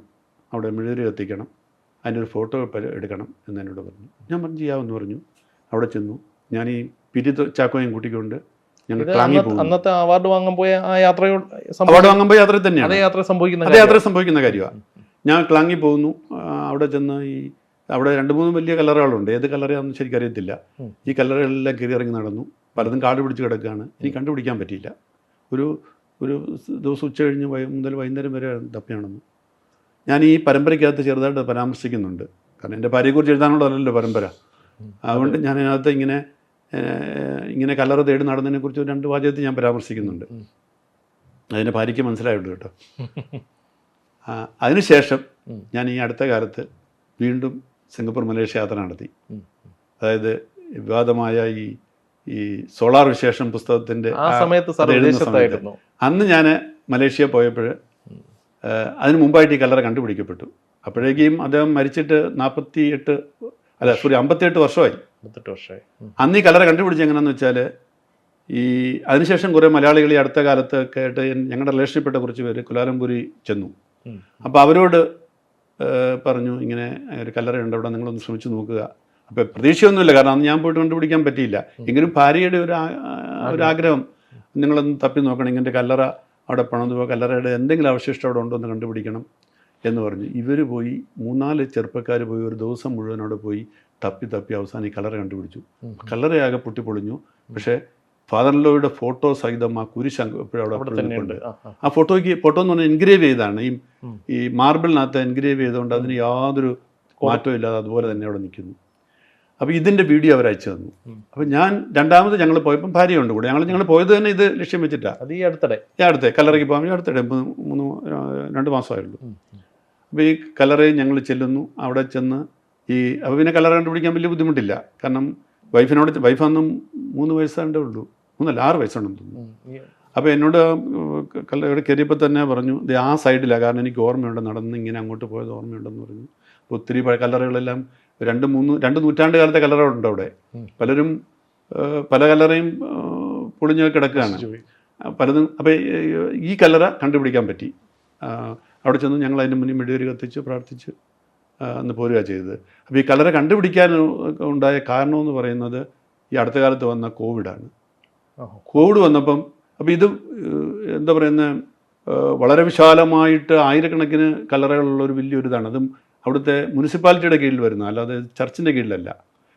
അവിടെ മെഴുകുതിരി കത്തിക്കണം, അതിൻ്റെ ഒരു ഫോട്ടോ എടുക്കണം എന്ന് എന്നോട് പറഞ്ഞു. ഞാൻ പറഞ്ഞു ചെയ്യാമെന്ന് പറഞ്ഞു. അവിടെ ചെന്നു. ഞാൻ ഈ പിരി ചാക്കോയും കൂട്ടിക്കൊണ്ട് ഞങ്ങൾ ക്ലാങ്ങിൽ പോകും. അന്നത്തെ അവാർഡ് വാങ്ങാൻ പോയ ആ അവാർഡ് വാങ്ങാൻ പോയ യാത്ര തന്നെയാണ്. അതേ യാത്ര സംഭവിക്കുന്ന കാര്യമാണ്. ഞാൻ ക്ലാങ്ങിൽ പോകുന്നു. അവിടെ ചെന്ന് അവിടെ 2-3 വലിയ കല്ലറകളുണ്ട്. ഏത് കല്ലറയാണെന്ന് ശരിക്കറിയത്തില്ല. ഈ കല്ലറകളെല്ലാം കയറി ഇറങ്ങി നടന്നു. പലതും കാട് പിടിച്ച് കിടക്കുകയാണ്. എനിക്ക് കണ്ടുപിടിക്കാൻ പറ്റിയില്ല. ഒരു ദിവസം ഉച്ച കഴിഞ്ഞ് മുതൽ വൈകുന്നേരം വരെ തപ്പിയാണെന്ന്. ഞാൻ ഈ പരമ്പരയ്ക്കകത്ത് ചെറുതായിട്ട് പരാമർശിക്കുന്നുണ്ട്. കാരണം എൻ്റെ ഭാര്യയെക്കുറിച്ച് എഴുതാനുള്ളതല്ലല്ലോ പരമ്പര. അതുകൊണ്ട് ഞാൻ അതിനകത്ത് ഇങ്ങനെ കല്ലറ തേടി നടന്നതിനെക്കുറിച്ച് 2 വാചകത്തിൽ ഞാൻ പരാമർശിക്കുന്നുണ്ട്. അതിൻ്റെ ഭാര്യയ്ക്ക് മനസ്സിലായുള്ളൂ കേട്ടോ. അതിനുശേഷം ഞാൻ ഈ അടുത്ത കാലത്ത് വീണ്ടും സിംഗപ്പൂർ മലേഷ്യ യാത്ര നടത്തി. അതായത് വിവാദമായ ഈ സോളാർ വിശേഷം പുസ്തകത്തിൻ്റെ അന്ന് ഞാൻ മലേഷ്യ പോയപ്പോൾ അതിന് മുമ്പായിട്ട് ഈ കല്ലറ കണ്ടുപിടിക്കപ്പെട്ടു. അപ്പോഴേക്കും അദ്ദേഹം മരിച്ചിട്ട് 58 വർഷമായി. അന്ന് ഈ കല്ലറ കണ്ടുപിടിച്ച് എങ്ങനെയാണെന്ന് വെച്ചാൽ അതിനുശേഷം കുറേ മലയാളികൾ ഈ അടുത്ത കാലത്തൊക്കെ ആയിട്ട് ഞങ്ങളുടെ റിലേഷൻഷിൽപ്പെട്ട കുറച്ച് പേര് കുലാലംപൂരി ചെന്നു. അപ്പോൾ അവരോട് പറഞ്ഞു ഇങ്ങനെ ഒരു കല്ലറയുണ്ട് അവിടെ, നിങ്ങളൊന്ന് ശ്രമിച്ചു നോക്കുക. അപ്പോൾ പ്രതീക്ഷയൊന്നുമില്ല, കാരണം അന്ന് ഞാൻ പോയിട്ട് കണ്ടുപിടിക്കാൻ പറ്റിയില്ല. എങ്കിലും ഭാര്യയുടെ ഒരു ആഗ്രഹം, നിങ്ങളൊന്ന് തപ്പി നോക്കണം, ഇങ്ങനെ കല്ലറ അവിടെ പണിതു, കല്ലറയുടെ എന്തെങ്കിലും അവശിഷ്ടം അവിടെ ഉണ്ടോ എന്ന് കണ്ടുപിടിക്കണം എന്ന് പറഞ്ഞു. ഇവർ പോയി 3-4 ചെറുപ്പക്കാർ പോയി ഒരു ദിവസം മുഴുവൻ അവിടെ പോയി തപ്പി അവസാനം ഈ കല്ലറ കണ്ടുപിടിച്ചു. കല്ലറയാകെ പൊട്ടിപ്പൊളിഞ്ഞു. പക്ഷേ ഫാദർ ഇൻ ലോയുടെ ഫോട്ടോ സഹിതം ആ കുരിശ് എപ്പോഴും അവിടെ ഉണ്ട്. ആ ഫോട്ടോ എന്ന് പറഞ്ഞാൽ എൻഗ്രേവ് ചെയ്താണ്. ഈ മാർബിളിനകത്ത് എൻഗ്രേവ് ചെയ്തുകൊണ്ട് അതിന് യാതൊരു മാറ്റവും ഇല്ലാതെ അതുപോലെ തന്നെ അവിടെ നിൽക്കുന്നു. അപ്പോൾ ഇതിൻ്റെ വീഡിയോ അവർ അയച്ചു തന്നു. അപ്പോൾ ഞാൻ രണ്ടാമത് ഞങ്ങൾ പോയപ്പം ഭാര്യയുണ്ട് കൂടെ. ഞങ്ങൾ പോയത് തന്നെ ഇത് ലക്ഷ്യം വെച്ചിട്ടാണ്. അത് ഈ അടുത്തിടെ കല്ലറയ്ക്ക് പോകാൻ അടുത്തിടെ 2 മാസമായുള്ളൂ. അപ്പോൾ ഈ കല്ലറയിൽ ഞങ്ങൾ ചെല്ലുന്നു. അവിടെ ചെന്ന് അപ്പോൾ പിന്നെ കല്ലറ കണ്ടുപിടിക്കാൻ വലിയ ബുദ്ധിമുട്ടില്ല. കാരണം വൈഫ് അന്നും 3 വയസ്സാണ്ടേ ഉള്ളൂ, 6 വയസ്സുണ്ടെന്ന് തോന്നുന്നു. അപ്പോൾ എന്നോട് കല്ലറ കയറിയപ്പോൾ തന്നെ പറഞ്ഞു ആ സൈഡിലാണ്, കാരണം എനിക്ക് ഓർമ്മയുണ്ട്, നടന്ന് ഇങ്ങനെ അങ്ങോട്ട് പോയത് ഓർമ്മയുണ്ടെന്ന് പറഞ്ഞു. അപ്പോൾ ഒത്തിരി കല്ലറകളെല്ലാം 2 നൂറ്റാണ്ട് കാലത്തെ കല്ലറകളുണ്ട് അവിടെ. പലരും പല കല്ലറയും പൊളിഞ്ഞ് കിടക്കുകയാണ് പലതും. അപ്പോൾ ഈ കല്ലറ കണ്ടുപിടിക്കാൻ പറ്റി. അവിടെ ചെന്ന് ഞങ്ങൾ അതിൻ്റെ മുന്നിൽ മെഴുകുതിരി കത്തിച്ച് പ്രാർത്ഥിച്ച് അന്ന് പോരുക ചെയ്തത്. അപ്പോൾ ഈ കല്ലറ കണ്ടുപിടിക്കാൻ ഉണ്ടായ കാരണമെന്ന് പറയുന്നത് ഈ അടുത്ത കാലത്ത് വന്ന കോവിഡാണ്. കോവിഡ് വന്നപ്പം അപ്പോൾ ഇത് എന്താ പറയുന്നത്, വളരെ വിശാലമായിട്ട് ആയിരക്കണക്കിന് കല്ലറകളുള്ളൊരു വലിയൊരിതാണ്. അതും അവിടുത്തെ മുനിസിപ്പാലിറ്റിയുടെ കീഴിൽ വരുന്ന, അല്ലാതെ ചർച്ചിൻ്റെ കീഴിലല്ല.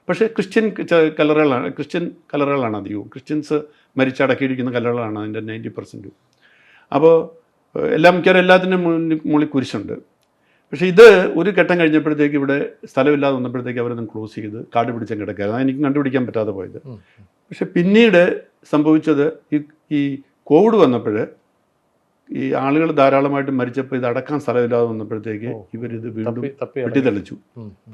പക്ഷേ ക്രിസ്ത്യൻ കല്ലറകളാണ് അധികവും. ക്രിസ്ത്യൻസ് മരിച്ചടക്കിയിരിക്കുന്ന കല്ലറകളാണ് അതിൻ്റെ 90%. അപ്പോൾ മിക്കവാറും എല്ലാത്തിനും മുകളിൽ കുരിശുണ്ട്. പക്ഷേ ഇത് ഒരു ഘട്ടം കഴിഞ്ഞപ്പോഴത്തേക്ക് ഇവിടെ സ്ഥലമില്ലാതെ വന്നപ്പോഴത്തേക്ക് അവരൊന്നും ക്ലോസ് ചെയ്ത് കാട് പിടിച്ചാൽ കിടക്കുകയായിരുന്നു. അതാണ് എനിക്ക് കണ്ടുപിടിക്കാൻ പറ്റാതെ പോയത്. പക്ഷെ പിന്നീട് സംഭവിച്ചത് ഈ കോവിഡ് വന്നപ്പോൾ ഈ ആളുകൾ ധാരാളമായിട്ട് മരിച്ചപ്പോൾ ഇത് അടക്കാൻ സ്ഥലമില്ലാതെ വന്നപ്പോഴത്തേക്ക് ഇവരിത് വീണ്ടും വെട്ടിത്തെളിച്ചു.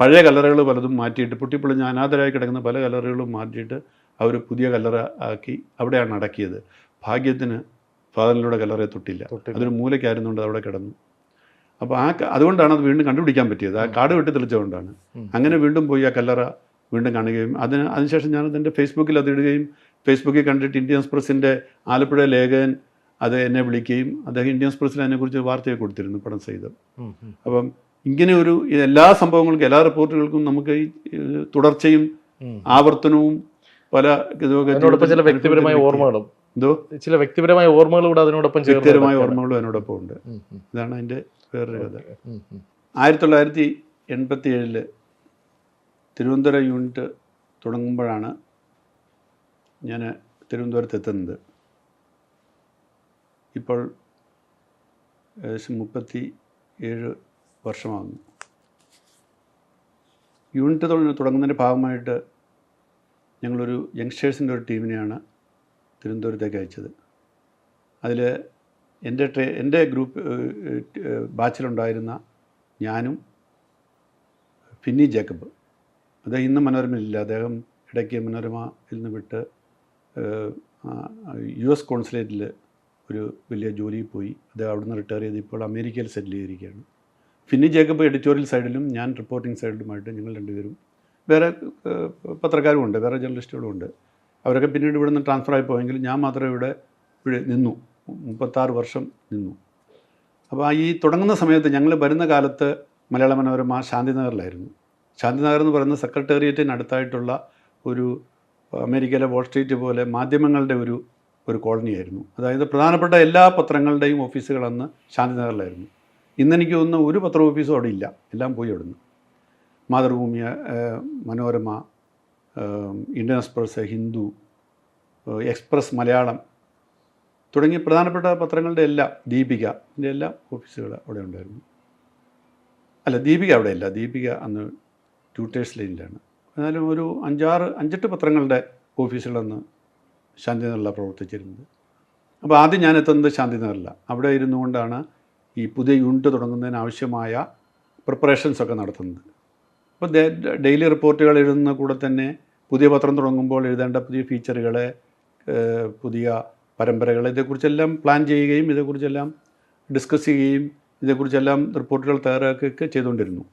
പഴയ കല്ലറകൾ പലതും മാറ്റിയിട്ട്, പൊട്ടിപ്പൊളിഞ്ഞ് അനാഥരായി കിടക്കുന്ന പല കല്ലറകളും മാറ്റിയിട്ട് അവർ പുതിയ കല്ലറ ആക്കി അവിടെയാണ് അടക്കിയത്. ഭാഗ്യത്തിന് ഫാദറിലൂടെ കല്ലറയെ തൊട്ടില്ല. അതൊരു മൂലയ്ക്കായിരുന്നുകൊണ്ട് അവിടെ കിടന്നു. അപ്പോൾ അതുകൊണ്ടാണ് അത് വീണ്ടും കണ്ടുപിടിക്കാൻ പറ്റിയത്. ആ കാട് വെട്ടിത്തെളിച്ചുകൊണ്ടാണ്. അങ്ങനെ വീണ്ടും പോയി ആ കല്ലറ വീണ്ടും കാണുകയും അതിനുശേഷം ഞാനത് ഫേസ്ബുക്കിൽ അതിടുകയും, ഫേസ്ബുക്കിൽ കണ്ടിട്ട് ഇന്ത്യൻ എക്സ്പ്രസിൻ്റെ ആലപ്പുഴ ലേഖകൻ അത് എന്നെ വിളിക്കുകയും അദ്ദേഹം ഇന്ത്യൻ എക്സ്പ്രസ്സിൽ അതിനെക്കുറിച്ച് വാർത്തയൊക്കെ കൊടുത്തിരുന്നു പടം സഹിതം. അപ്പം ഇങ്ങനെ എല്ലാ സംഭവങ്ങൾക്കും, എല്ലാ റിപ്പോർട്ടുകൾക്കും നമുക്ക് ഈ തുടർച്ചയും ആവർത്തനവും പല ചില വ്യക്തിപരമായ ഓർമ്മകളും അതിനോടൊപ്പം ഉണ്ട്. ഇതാണ് അതിൻ്റെ വേറൊരു കഥ. 1987 തിരുവനന്തപുരം യൂണിറ്റ് തുടങ്ങുമ്പോഴാണ് ഞാൻ തിരുവനന്തപുരത്ത് എത്തുന്നത്. ഇപ്പോൾ ഏകദേശം 37 വർഷമാകുന്നു. യൂണിറ്റ് തുടങ്ങുന്നതിൻ്റെ ഭാഗമായിട്ട് ഞങ്ങളൊരു യങ്സ്റ്റേഴ്സിൻ്റെ ഒരു ടീമിനെയാണ് തിരുവനന്തപുരത്തേക്ക് അയച്ചത്. അതിൽ എൻ്റെ ഗ്രൂപ്പ് ബാച്ചിലുണ്ടായിരുന്ന ഞാനും ഫിന്നി ജേക്കബ്, അദ്ദേഹം ഇന്ന് മനോരമയിലില്ല. അദ്ദേഹം ഇടയ്ക്ക് മനോരമയിൽ നിന്ന് വിട്ട് US കോൺസുലേറ്റിൽ ഒരു വലിയ ജോലിയിൽ പോയി. അദ്ദേഹം അവിടുന്ന് റിട്ടയർ ചെയ്ത് ഇപ്പോൾ അമേരിക്കയിൽ സെറ്റിൽ ചെയ്തിരിക്കുകയാണ്. ഫിന്നി ജേക്കബ് എഡിറ്റോറിയൽ സൈഡിലും ഞാൻ റിപ്പോർട്ടിംഗ് സൈഡിലുമായിട്ട് ഞങ്ങൾ രണ്ടുപേരും, വേറെ പത്രക്കാരും ഉണ്ട്, വേറെ ജേർണലിസ്റ്റുകളും ഉണ്ട്. അവരൊക്കെ പിന്നീട് ഇവിടെ നിന്ന് ട്രാൻസ്ഫർ ആയി പോയെങ്കിലും ഞാൻ മാത്രമേ ഇവിടെ നിന്നു. 36 വർഷം നിന്നു. അപ്പോൾ ഈ തുടങ്ങുന്ന സമയത്ത് ഞങ്ങൾ വരുന്ന കാലത്ത് മലയാള മനോരമ ശാന്തിനഗറിലായിരുന്നു. ശാന്തിനഗർ എന്ന് പറയുന്ന സെക്രട്ടേറിയറ്റിന് അടുത്തായിട്ടുള്ള ഒരു അമേരിക്കയിലെ വാൾ സ്ട്രീറ്റ് പോലെ മാധ്യമങ്ങളുടെ ഒരു കോളനിയായിരുന്നു. അതായത് പ്രധാനപ്പെട്ട എല്ലാ പത്രങ്ങളുടെയും ഓഫീസുകൾ അന്ന് ശാന്തിനഗറിലായിരുന്നു. ഇന്നെനിക്ക് തോന്നുന്ന ഒരു പത്ര ഓഫീസും അവിടെ ഇല്ല, എല്ലാം പോയി അവിടുന്ന്. Mathrubhumi, Manorama, Indian express, Hindu, express Malayalam തുടങ്ങിയ പ്രധാനപ്പെട്ട പത്രങ്ങളുടെ എല്ലാം, ദീപിക, ഇതിൻ്റെ എല്ലാ ഓഫീസുകൾ അവിടെ ഉണ്ടായിരുന്നു. അല്ല, ദീപിക അവിടെ ഇല്ല. ദീപിക അന്ന് ട്യൂട്ടേഴ്സ് ലൈനിലാണ്. എന്നാലും ഒരു 5-8 പത്രങ്ങളുടെ ഓഫീസുകളന്ന് ശാന്തിനഗറിലാണ് പ്രവർത്തിച്ചിരുന്നത്. അപ്പോൾ ആദ്യം ഞാൻ എത്തുന്നത് ശാന്തിനഗറിലാണ്. അവിടെ ഇരുന്നു കൊണ്ടാണ് ഈ പുതിയ യൂണിറ്റ് തുടങ്ങുന്നതിന് ആവശ്യമായ പ്രിപ്പറേഷൻസൊക്കെ നടത്തുന്നത്. അപ്പോൾ ഡെയിലി റിപ്പോർട്ടുകൾ എഴുതുന്ന കൂടെ തന്നെ പുതിയ പത്രം തുടങ്ങുമ്പോൾ എഴുതേണ്ട പുതിയ ഫീച്ചറുകൾ, പുതിയ പരമ്പരകൾ, ഇതേക്കുറിച്ചെല്ലാം പ്ലാൻ ചെയ്യുകയും ഇതേക്കുറിച്ചെല്ലാം ഡിസ്കസ് ചെയ്യുകയും ഇതേക്കുറിച്ചെല്ലാം റിപ്പോർട്ടുകൾ തയ്യാറാക്കുകയൊക്കെ ചെയ്തുകൊണ്ടിരുന്നു.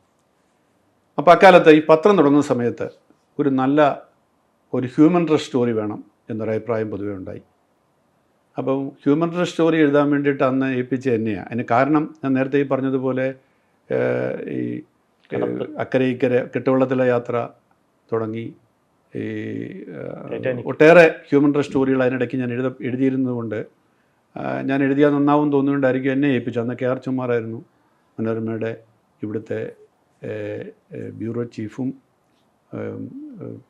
അപ്പോൾ അക്കാലത്ത് ഈ പത്രം തുടങ്ങുന്ന സമയത്ത് ഒരു ഹ്യൂമൻ ഇൻട്രസ്റ്റ് സ്റ്റോറി വേണം എന്നൊരഭിപ്രായം പൊതുവേ ഉണ്ടായി. അപ്പം ഹ്യൂമൻ ഇൻട്രസ്റ്റ് സ്റ്റോറി എഴുതാൻ വേണ്ടിയിട്ട് അന്ന് ഏൽപ്പിച്ച എന്നെയാണ്. അതിന് കാരണം ഞാൻ നേരത്തെ ഈ പറഞ്ഞതുപോലെ ഈ അക്കരെ ഇക്കരെ കെട്ടുവള്ളത്തിലെ യാത്ര തുടങ്ങി ഈ ഒട്ടേറെ ഹ്യൂമൻ ഇൻട്രസ്റ്റ് സ്റ്റോറികൾ അതിനിടയ്ക്ക് ഞാൻ എഴുതിയിരുന്നതുകൊണ്ട് ഞാൻ എഴുതിയാൽ നന്നാവും തോന്നുന്നുകൊണ്ടായിരിക്കും എന്നെ ഏൽപ്പിച്ചു. അന്ന് KR ചുമ്മാറായിരുന്നു മനോരമയുടെ ഇവിടുത്തെ ബ്യൂറോ ചീഫും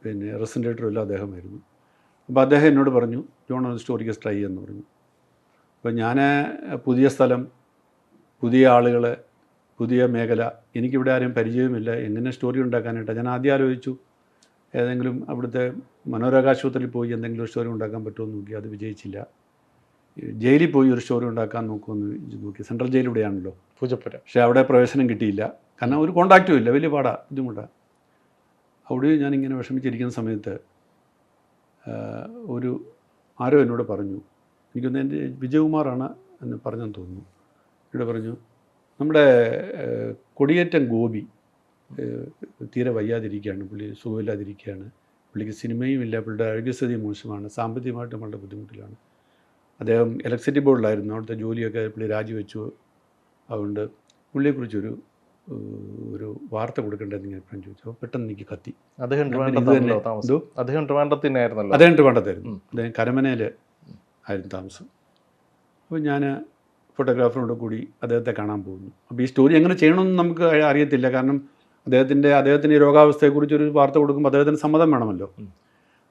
പിന്നെ റെപ്രസെൻറ്റേറ്ററും എല്ലാം അദ്ദേഹമായിരുന്നു. അപ്പോൾ അദ്ദേഹം എന്നോട് പറഞ്ഞു, ജോൺ ഒരു സ്റ്റോറിക്ക് ട്രൈ ചെയ്യുമെന്ന് പറഞ്ഞു. അപ്പോൾ ഞാൻ പുതിയ സ്ഥലം, പുതിയ ആളുകൾ, പുതിയ മേഖല, എനിക്കിവിടെ ആരും പരിചയമില്ല, എങ്ങനെ സ്റ്റോറി ഉണ്ടാക്കാനായിട്ടാണ്. ഞാൻ ആദ്യം ആലോചിച്ചു ഏതെങ്കിലും അവിടുത്തെ മനോരോഗാശുപത്രിയിൽ പോയി എന്തെങ്കിലും ഒരു സ്റ്റോറി ഉണ്ടാക്കാൻ പറ്റുമെന്ന് നോക്കി. അത് വിജയിച്ചില്ല. ജയിലിൽ പോയി ഒരു സ്റ്റോറി ഉണ്ടാക്കാൻ നോക്കുമെന്ന് നോക്കി. സെൻട്രൽ ജയിൽ ഇവിടെയാണല്ലോ, പൂജപ്പുര. പക്ഷേ അവിടെ പ്രവേശനം കിട്ടിയില്ല. കാരണം ഒരു കോണ്ടാക്റ്റും ഇല്ല, വലിയ ബുദ്ധിമുട്ടാണ്. അവിടെ ഞാനിങ്ങനെ വിഷമിച്ചിരിക്കുന്ന സമയത്ത് ആരോ എന്നോട് പറഞ്ഞു, എനിക്കൊന്ന് എൻ്റെ വിജയകുമാറാണ് എന്ന് പറഞ്ഞെന്ന് തോന്നുന്നു, എന്നോട് പറഞ്ഞു, നമ്മുടെ കൊടിയേറ്റം ഗോപി തീരെ വയ്യാതിരിക്കുകയാണ്, പുള്ളി സുഖമില്ലാതിരിക്കുകയാണ്, പുള്ളിക്ക് സിനിമയും ഇല്ല, പുള്ളിയുടെ ആരോഗ്യസ്ഥിതി മോശമാണ്, സാമ്പത്തികമായിട്ട് നമ്മളുടെ ബുദ്ധിമുട്ടിലാണ്. അദ്ദേഹം ഇലക്ട്രിസിറ്റി ബോർഡിലായിരുന്നു, അവിടുത്തെ ജോലിയൊക്കെ പുള്ളി രാജിവെച്ചു. അതുകൊണ്ട് പുള്ളിയെക്കുറിച്ചൊരു വാർത്ത കൊടുക്കേണ്ടതെന്ന് ഞാൻ എപ്പോഴും ചോദിച്ചു. അപ്പോൾ പെട്ടെന്ന് എനിക്ക് കത്തി. അദ്ദേഹം ട്രിവാൻഡ്രത്തായിരുന്നല്ലോ. അദ്ദേഹം കരമനയിൽ ആയിരുന്നു താമസം. അപ്പോൾ ഞാൻ ഫോട്ടോഗ്രാഫറിനോട് കൂടി അദ്ദേഹത്തെ കാണാൻ പോകുന്നു. അപ്പോൾ ഈ സ്റ്റോറി എങ്ങനെ ചെയ്യണമെന്ന് നമുക്ക് അറിയത്തില്ല. കാരണം അദ്ദേഹത്തിൻ്റെ രോഗാവസ്ഥയെക്കുറിച്ചൊരു വാർത്ത കൊടുക്കുമ്പോൾ അദ്ദേഹത്തിന് സമ്മതം വേണമല്ലോ.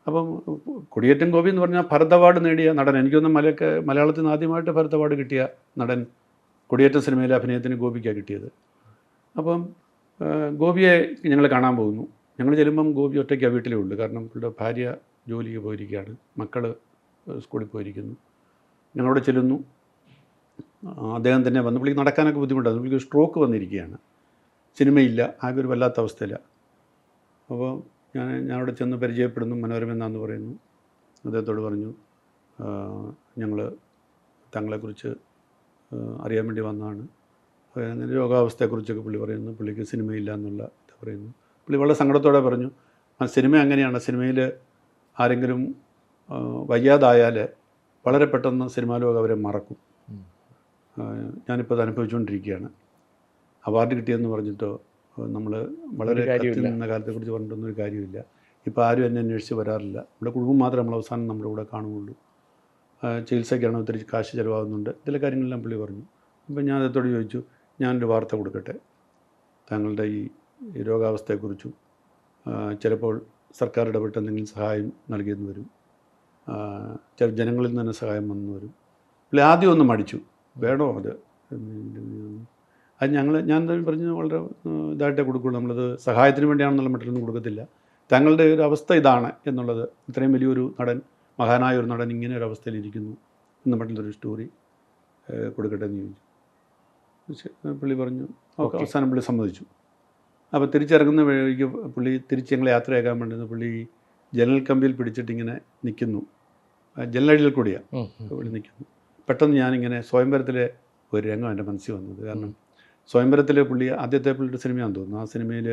അപ്പം കൊടിയേറ്റം ഗോപി എന്ന് പറഞ്ഞാൽ ഭരത് അവാർഡ് നേടിയ നടൻ. എനിക്കൊന്നും മലയാളത്തിൽ നിന്ന് ആദ്യമായിട്ട് ഭരത് അവാർഡ് കിട്ടിയ നടൻ കൊടിയേറ്റം സിനിമയിലെ അഭിനയത്തിന് ഗോപിക്കാണ് കിട്ടിയത്. അപ്പം ഗോപിയെ ഞങ്ങൾ കാണാൻ പോകുന്നു. ഞങ്ങൾ ചെല്ലുമ്പം ഗോപി ഒറ്റയ്ക്കാണ് വീട്ടിലേ ഉള്ളൂ. കാരണം പുള്ളിയുടെ ഭാര്യ ജോലിക്ക് പോയിരിക്കുകയാണ്, മക്കൾ സ്കൂളിൽ പോയിരിക്കുന്നു. ഞങ്ങളവിടെ ചെല്ലുന്നു. അദ്ദേഹം തന്നെ വന്ന് പുള്ളിക്ക് നടക്കാനൊക്കെ ബുദ്ധിമുട്ടാണ്. പുള്ളിക്ക് സ്ട്രോക്ക് വന്നിരിക്കുകയാണ്, സിനിമയില്ല, ആകെ ഒരു വല്ലാത്ത അവസ്ഥയിലാണ്. അപ്പോൾ ഞാൻ അവിടെ ചെന്ന് പരിചയപ്പെടുന്നു. മനോരമ എന്നാന്ന് പറയുന്നു. അദ്ദേഹത്തോട് പറഞ്ഞു, ഞങ്ങൾ താങ്കളെക്കുറിച്ച് അറിയാൻ വേണ്ടി വന്നതാണ്. രോഗാവസ്ഥയെക്കുറിച്ചൊക്കെ പുള്ളി പറയുന്നു. പുള്ളിക്ക് സിനിമയില്ല എന്നുള്ള ഇത് പറയുന്നു. പുള്ളി വളരെ സങ്കടത്തോടെ പറഞ്ഞു, സിനിമ അങ്ങനെയാണ്, സിനിമയിൽ ആരെങ്കിലും വയ്യാതായാൽ വളരെ പെട്ടെന്ന് സിനിമാ ലോകം അവരെ മറക്കും. ഞാനിപ്പോൾ അത് അനുഭവിച്ചുകൊണ്ടിരിക്കുകയാണ്. അവാർഡ് കിട്ടിയെന്ന് പറഞ്ഞിട്ടോ നമ്മൾ വളരെ കത്തുന്ന കാലത്തെക്കുറിച്ച് പറഞ്ഞിട്ടൊന്നും ഒരു കാര്യമില്ല. ഇപ്പോൾ ആരും എന്നെ അന്വേഷിച്ച് വരാറില്ല. നമ്മുടെ കുടുംബം മാത്രമേ നമ്മൾ അവസാനം നമ്മുടെ കൂടെ കാണുകയുള്ളൂ. ചികിത്സയ്ക്കാണ് ഒത്തിരി കാശ് ചിലവാകുന്നുണ്ട്. ഇതിലെ കാര്യങ്ങളെല്ലാം പുള്ളി പറഞ്ഞു. അപ്പോൾ ഞാൻ അദ്ദേഹത്തോട് ചോദിച്ചു, ഞാനൊരു വാർത്ത കൊടുക്കട്ടെ താങ്കളുടെ ഈ രോഗാവസ്ഥയെക്കുറിച്ചും, ചിലപ്പോൾ സർക്കാർ ഇടപെട്ട് എന്തെങ്കിലും സഹായം നൽകിയെന്ന് വരും, ചില ജനങ്ങളിൽ നിന്ന് തന്നെ സഹായം വന്നു വരും. പുള്ളി ആദ്യം ഒന്ന് മടിച്ചു, വേണോ അത് ഞാൻ പറഞ്ഞു വളരെ ഇതായിട്ടേ കൊടുക്കുള്ളൂ, നമ്മളത് സഹായത്തിന് വേണ്ടിയാണെന്നുള്ള മട്ടിലൊന്നും കൊടുക്കത്തില്ല, താങ്കളുടെ ഒരു അവസ്ഥ ഇതാണ് എന്നുള്ളത്, ഇത്രയും വലിയൊരു നടൻ, മഹാനായ ഒരു നടൻ ഇങ്ങനെ ഒരു അവസ്ഥയിലിരിക്കുന്നു എന്ന മട്ടിലൊരു സ്റ്റോറി കൊടുക്കട്ടെ എന്ന് ചോദിച്ചു. പുള്ളി പറഞ്ഞു, അവസാനം പുള്ളി സമ്മതിച്ചു. അപ്പോൾ തിരിച്ചിറങ്ങുന്ന വഴിക്ക് പുള്ളി തിരിച്ച് ഞങ്ങൾ യാത്രയാക്കാൻ വേണ്ടി പുള്ളി ജനൽ കമ്പിയിൽ പിടിച്ചിട്ട് ഇങ്ങനെ നിൽക്കുന്നു. ജനലടിയിൽ കൂടിയാണ് പുള്ളി നിൽക്കുന്നു. പെട്ടെന്ന് ഞാനിങ്ങനെ സ്വയംവരത്തിലെ ഒരു രംഗം എൻ്റെ മനസ്സിൽ വന്നത്. കാരണം സ്വയംവരത്തിൽ പുള്ളി ആദ്യത്തെ പുള്ളിയുടെ സിനിമയാണെന്ന് തോന്നുന്നു. ആ സിനിമയിൽ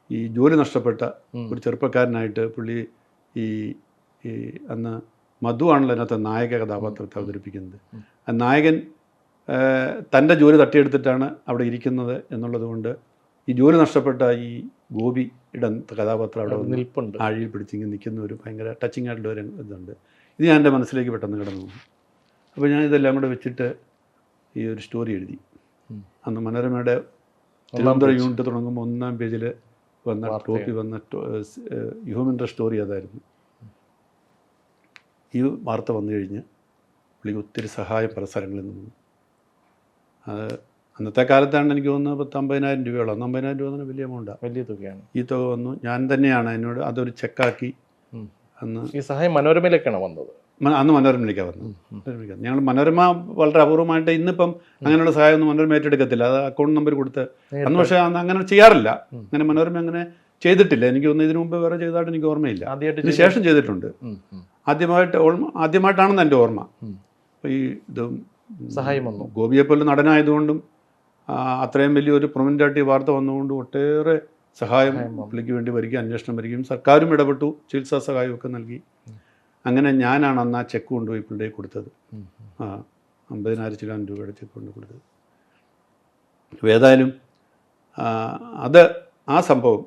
ഈ ജോലി നഷ്ടപ്പെട്ട ഒരു ചെറുപ്പക്കാരനായിട്ട് പുള്ളി ഈ അന്ന് മധു ആണല്ലോ അതിനകത്ത് നായക കഥാപാത്രത്തെ അവതരിപ്പിക്കുന്നത്. ആ നായകൻ തൻ്റെ ജോലി തട്ടിയെടുത്തിട്ടാണ് അവിടെ ഇരിക്കുന്നത് എന്നുള്ളത് കൊണ്ട് ഈ ജോലി നഷ്ടപ്പെട്ട ഈ ഗോപിയുടെ കഥാപാത്രം അവിടെ നിൽപ്പുണ്ട്, ആഴിയിൽ പിടിച്ചിങ്ങനെ നിൽക്കുന്ന ഒരു ഭയങ്കര ടച്ചിങ് ആയിട്ടുള്ള ഒരു ഇതുണ്ട്. ഇത് ഞാൻ എൻ്റെ മനസ്സിലേക്ക് പെട്ടെന്ന് കിടന്നു. അപ്പോൾ ഞാൻ ഇതെല്ലാം കൂടെ വെച്ചിട്ട് ഈ ഒരു സ്റ്റോറി എഴുതി. അന്ന് മനോരമയുടെ തിരുവനന്തപുരം യൂണിറ്റ് തുടങ്ങുമ്പോൾ 1-ാം പേജിൽ വന്ന ടോപ്പിൽ വന്ന ഹ്യൂമൻ്റെ സ്റ്റോറി അതായിരുന്നു. ഈ വാർത്ത വന്നു കഴിഞ്ഞ് പുള്ളിക്ക് ഒത്തിരി സഹായം പല സ്ഥലങ്ങളിൽ നിന്നും. അത് അന്നത്തെ കാലത്താണ് എനിക്ക് തോന്നുന്നത് 50,000 രൂപയോളം. 50,000 രൂപ എന്ന് വലിയ എമൗണ്ടാണ്, വലിയ തുകയാണ്. ഈ തുക വന്നു. ഞാൻ തന്നെയാണ് എന്നോട് അതൊരു ചെക്കാക്കി അന്ന്. ഈ സഹായം മനോരമയിലേക്കാണ് വന്നത്? അന്ന് മനോരമയിലേക്കാണ് വന്നത്. ഞങ്ങൾ മനോരമ വളരെ അപൂർവമായിട്ട്, ഇന്നിപ്പം അങ്ങനെയുള്ള സഹായം ഒന്നും മനോരമ ഏറ്റെടുക്കത്തില്ല. അത് അക്കൗണ്ട് നമ്പർ കൊടുത്ത് അന്ന്. പക്ഷേ അന്ന് അങ്ങനെ ചെയ്യാറില്ല. അങ്ങനെ മനോരമ അങ്ങനെ ചെയ്തിട്ടില്ല. എനിക്ക് തോന്നുന്നു ഇതിനു മുമ്പ് വേറെ ചെയ്തതായിട്ട് എനിക്ക് ഓർമ്മയില്ല. ഇതിന് ശേഷം ചെയ്തിട്ടുണ്ട്. ആദ്യമായിട്ടാണെന്ന് എൻ്റെ ഓർമ്മ. അപ്പോൾ ഈ ഇത് സഹായം വന്നു. ഗോപിയെപ്പോലെ നടനായതുകൊണ്ടും അത്രയും വലിയൊരു പ്രൊമൻ്റായിട്ട് ഈ വാർത്ത വന്നുകൊണ്ടും ഒട്ടേറെ സഹായം പുള്ളിക്ക് വേണ്ടി വരികയും അന്വേഷണം വരികയും സർക്കാരും ഇടപെട്ടു, ചികിത്സാ സഹായമൊക്കെ നൽകി. അങ്ങനെ ഞാനാണ് അന്ന് ആ ചെക്ക് കൊണ്ടുപോയി പുള്ളിയെ കൊടുത്തത്. 50,000 രൂപയുടെ ചെക്ക് കൊണ്ട് കൊടുത്തത്. ഏതായാലും അത് ആ സംഭവം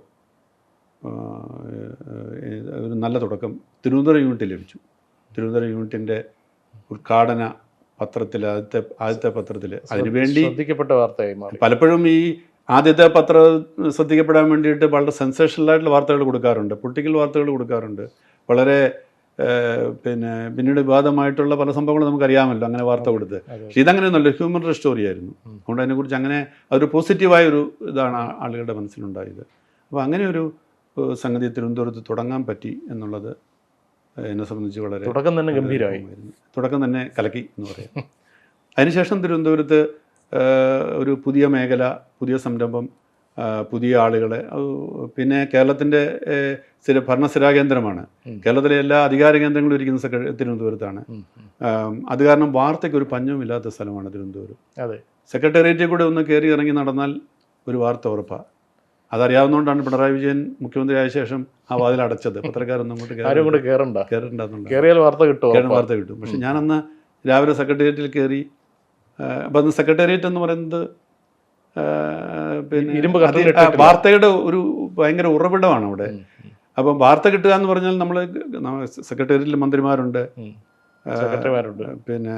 ഒരു നല്ല തുടക്കം തിരുവനന്തപുരം യൂണിറ്റിൽ ലഭിച്ചു. തിരുവനന്തപുരം യൂണിറ്റിൻ്റെ ഉദ്ഘാടന പത്രത്തിൽ, ആദ്യത്തെ പത്രത്തിൽ അതിനുവേണ്ടി ശ്രദ്ധിക്കപ്പെട്ട വാർത്തയായി മാറി. പലപ്പോഴും ഈ ആദ്യത്തെ പത്രം ശ്രദ്ധിക്കപ്പെടാൻ വേണ്ടിയിട്ട് വളരെ സെൻസേഷണലായിട്ടുള്ള വാർത്തകൾ കൊടുക്കാറുണ്ട്, പൊളിറ്റിക്കൽ വാർത്തകൾ കൊടുക്കാറുണ്ട്. വളരെ പിന്നീട് വിവാദമായിട്ടുള്ള പല സംഭവങ്ങളും നമുക്കറിയാമല്ലോ, അങ്ങനെ വാർത്ത കൊടുത്ത്. പക്ഷേ ഇതങ്ങനെയൊന്നുമല്ല, ഹ്യൂമൻ സ്റ്റോറി ആയിരുന്നു. അതുകൊണ്ട് അതിനെക്കുറിച്ച് അങ്ങനെ അതൊരു പോസിറ്റീവായൊരു ഇതാണ് ആളുകളുടെ മനസ്സിലുണ്ടായത്. അപ്പോൾ അങ്ങനെ ഒരു സംഗതി തിരുവനന്തപുരത്ത് തുടങ്ങാൻ പറ്റി എന്നുള്ളത് എന്നെ സംബന്ധിച്ച് വളരെ തുടക്കം തന്നെ ഗംഭീരമായിരുന്നു. തുടക്കം തന്നെ കലക്കി എന്ന് പറയാം. അതിനുശേഷം തിരുവനന്തപുരത്ത് ഒരു പുതിയ മേഖല, പുതിയ സംരംഭം, പുതിയ ആളുകളെ, പിന്നെ കേരളത്തിൻ്റെ ഭരണസ്ഥിരാ കേന്ദ്രമാണ്. കേരളത്തിലെ എല്ലാ അധികാര കേന്ദ്രങ്ങളും ഇരിക്കുന്ന തിരുവനന്തപുരത്താണ്. അത് കാരണം വാർത്തയ്ക്ക് ഒരു പഞ്ഞവുമില്ലാത്ത സ്ഥലമാണ് തിരുവനന്തപുരം. അതെ, സെക്രട്ടേറിയറ്റിൽ കൂടെ ഒന്ന് കയറി ഇറങ്ങി നടന്നാൽ ഒരു വാർത്ത ഉറപ്പാണ്. അതറിയാവുന്നതുകൊണ്ടാണ് പിണറായി വിജയൻ മുഖ്യമന്ത്രി ആയ ശേഷം ആ വാതിൽ അടച്ചത്. പത്രക്കാരൊന്നും അങ്ങോട്ട് കയറണ്ടെന്നുണ്ട്. വാർത്ത കിട്ടും. പക്ഷെ ഞാനന്ന് രാവിലെ സെക്രട്ടേറിയറ്റിൽ കയറി. അപ്പം അന്ന് സെക്രട്ടേറിയറ്റ് എന്ന് പറയുന്നത് പിന്നെ വാർത്തയുടെ ഒരു ഭയങ്കര ഉറവിടമാണ് അവിടെ. അപ്പം വാർത്ത കിട്ടുക എന്ന് പറഞ്ഞാൽ നമ്മൾ സെക്രട്ടേറിയറ്റിൽ മന്ത്രിമാരുണ്ട്, പിന്നെ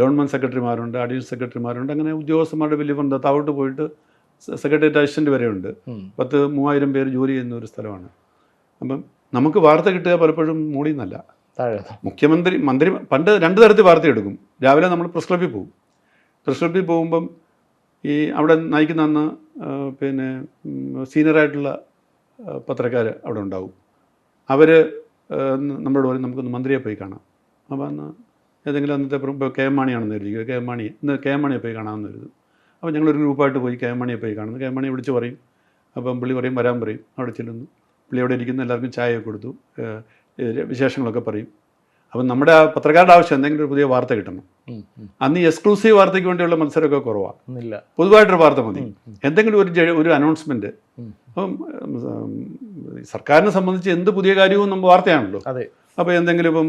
ഗവൺമെൻറ് സെക്രട്ടറിമാരുണ്ട്, അഡീഷണൽ സെക്രട്ടറിമാരുണ്ട്. അങ്ങനെ ഉദ്യോഗസ്ഥന്മാരുടെ വലിയ ബന്ധം. താഴോട്ട് പോയിട്ട് സെക്രട്ടേറിയറ്റ് അസിസ്റ്റൻ്റ് വരെ ഉണ്ട്. 10,000-3,000 പേര് ജോലി ചെയ്യുന്ന ഒരു സ്ഥലമാണ്. അപ്പം നമുക്ക് വാർത്ത കിട്ടുക പലപ്പോഴും മോളിൽ നിന്നല്ല. മന്ത്രി പണ്ട് 2 തരത്തിൽ വാർത്ത എടുക്കും. രാവിലെ നമ്മൾ പ്രസ് ക്ലബ്ബിൽ പോകും. പ്രസ് ക്ലബ്ബിൽ പോകുമ്പം ഈ അവിടെ നയിക്കുന്ന അന്ന് പിന്നെ സീനിയറായിട്ടുള്ള പത്രക്കാർ അവിടെ ഉണ്ടാവും. അവർ നമ്മളോട് പറയും നമുക്കൊന്ന് മന്ത്രിയെ പോയി കാണാം. അപ്പോൾ അന്ന് ഏതെങ്കിലും അന്നത്തെ ഇപ്പോൾ കെ എം മാണിയാണെന്ന് കരുതിക്കുക, കെ എം മാണിയെ പോയി കാണാമെന്ന് കരുതും. അപ്പോൾ ഞങ്ങളൊരു ഗ്രൂപ്പായിട്ട് പോയി കെ എം മാണിയെ പോയി കാണുന്നു. കെ എം മാണിയെ വിളിച്ച് പറയും. അപ്പം പുള്ളി പറയും വരാൻ പറയും. അവിടെ ചെല്ലുന്നു. പുള്ളി അവിടെ ഇരിക്കുന്ന എല്ലാവർക്കും ചായയൊക്കെ കൊടുത്തു, വിശേഷങ്ങളൊക്കെ പറയും. അപ്പം നമ്മുടെ ആ പത്രക്കാരുടെ ആവശ്യം എന്തെങ്കിലും ഒരു പുതിയ വാർത്ത കിട്ടണം. അന്ന് ഈ എക്സ്ക്ലൂസീവ് വാർത്തയ്ക്ക് വേണ്ടിയുള്ള മത്സരമൊക്കെ കുറവാണ്. പൊതുവായിട്ടൊരു വാർത്ത മതി, എന്തെങ്കിലും ഒരു അനൗൺസ്മെൻറ്റ്. അപ്പം സർക്കാരിനെ സംബന്ധിച്ച് എന്ത് പുതിയ കാര്യവും നമ്മൾ വാർത്തയാണല്ലോ. അപ്പോൾ എന്തെങ്കിലും ഇപ്പം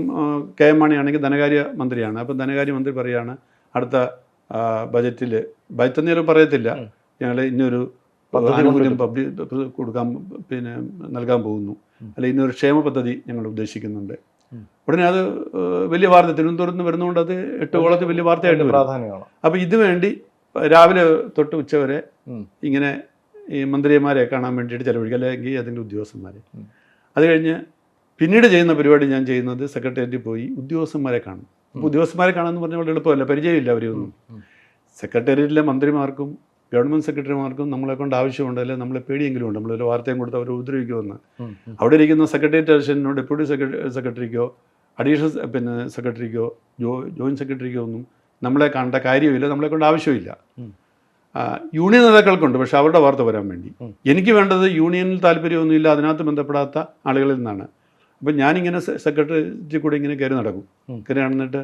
കെ എം മാണിയാണെങ്കിൽ ധനകാര്യ മന്ത്രിയാണ്. അപ്പം ധനകാര്യ മന്ത്രി പറയുകയാണ് അടുത്ത ബജറ്റിൽ, ബജറ്റെന്നേലും പറയത്തില്ല, ഞങ്ങൾ ഇന്നൊരു ആനുകൂല്യം കൊടുക്കാൻ പിന്നെ നൽകാൻ പോകുന്നു, അല്ലെ ഇന്നൊരു ക്ഷേമ പദ്ധതി ഞങ്ങൾ ഉദ്ദേശിക്കുന്നുണ്ട്. ഉടനെ അത് വലിയ വാർത്ത തിരുവനന്തപുരത്ത് നിന്ന് വരുന്നതുകൊണ്ട് അത് 8 കോളത്തിൽ വലിയ വാർത്തയായിട്ട് പ്രാധാന്യമാണ്. അപ്പോൾ ഇതുവേണ്ടി രാവിലെ തൊട്ട് ഉച്ചവരെ ഇങ്ങനെ ഈ മന്ത്രിമാരെ കാണാൻ വേണ്ടിയിട്ട് ചിലവഴിക്കുക, അല്ലെങ്കിൽ അതിൻ്റെ ഉദ്യോഗസ്ഥന്മാരെ. അത് കഴിഞ്ഞ് പിന്നീട് ചെയ്യുന്ന പരിപാടി ഞാൻ ചെയ്യുന്നത് സെക്രട്ടേറിയറ്റിൽ പോയി ഉദ്യോഗസ്ഥന്മാരെ കാണും. അപ്പോൾ ഉദ്യോഗസ്ഥന്മാരെ കാണാമെന്ന് പറഞ്ഞാൽ വളരെ എളുപ്പമല്ല, പരിചയമില്ല അവരൊന്നും. സെക്രട്ടേറിയറ്റിലെ മന്ത്രിമാർക്കും ഗവൺമെൻറ് സെക്രട്ടറിമാർക്കും നമ്മളെ കൊണ്ട് ആവശ്യമുണ്ട്, അല്ലെങ്കിൽ നമ്മളെ പേടിയെങ്കിലും ഉണ്ട്. നമ്മളൊരു വാർത്തയും കൊടുത്ത് അവർ ഉപദ്രവിക്കുമെന്ന്. അവിടെ ഇരിക്കുന്ന സെക്രട്ടേറിയറ്റ് അസിസ്റ്റന്റിനോ ഡെപ്യൂട്ടി സെക്രട്ടറിക്കോ അഡീഷണൽ പിന്നെ സെക്രട്ടറിക്കോ ജോയിൻറ്റ് സെക്രട്ടറിക്കോ ഒന്നും നമ്മളെ കാണേണ്ട കാര്യമില്ല, നമ്മളെ കൊണ്ട് ആവശ്യമില്ല. യൂണിയൻ നേതാക്കൾക്കുണ്ട്, പക്ഷെ അവരുടെ വാർത്ത വരാൻ വേണ്ടി. എനിക്ക് വേണ്ടത് യൂണിയനിൽ താല്പര്യമൊന്നുമില്ല, അതിനകത്ത് ബന്ധപ്പെടാത്ത ആളുകളിൽ നിന്നാണ്. അപ്പം ഞാനിങ്ങനെ സെക്രട്ടറി കൂടെ ഇങ്ങനെ കയറി നടക്കും. കയറി നടന്നിട്ട്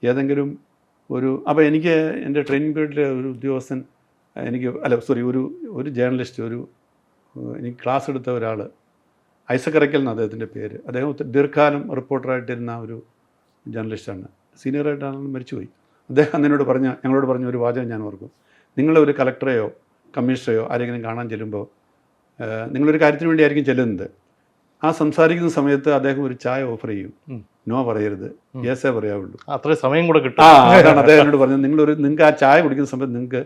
ഏതെങ്കിലും അപ്പോൾ എനിക്ക് എൻ്റെ ട്രെയിനിങ് പീരീഡിലെ ഒരു ഉദ്യോഗസ്ഥൻ ഒരു ജേർണലിസ്റ്റ്, എനിക്ക് ക്ലാസ് എടുത്ത ഒരാൾ, ഐസക് അറയ്ക്കൽ എന്ന് അദ്ദേഹത്തിൻ്റെ പേര്. അദ്ദേഹം ദീർഘകാലം റിപ്പോർട്ടറായിട്ടിരുന്ന ഒരു ജേർണലിസ്റ്റാണ്, സീനിയറായിട്ടാണെങ്കിലും മരിച്ചുപോയി. അദ്ദേഹം ഞങ്ങളോട് പറഞ്ഞ ഒരു വാചകം ഞാൻ ഓർക്കും. നിങ്ങളൊരു കലക്ടറെയോ കമ്മീഷണറെയോ ആരെങ്കിലും കാണാൻ ചെല്ലുമ്പോൾ നിങ്ങളൊരു കാര്യത്തിന് വേണ്ടിയായിരിക്കും ചെല്ലുന്നത്. ആ സംസാരിക്കുന്ന സമയത്ത് അദ്ദേഹം ഒരു ചായ ഓഫർ ചെയ്യും. നോ പറയരുത്, യേസേ പറയാവുള്ളൂ. അത്രയും സമയം കൂടെ കിട്ടും. അതാണ് അദ്ദേഹം എന്നോട് പറഞ്ഞത്. നിങ്ങൾക്ക് ആ ചായ കുടിക്കുന്ന സമയത്ത് നിങ്ങൾക്ക്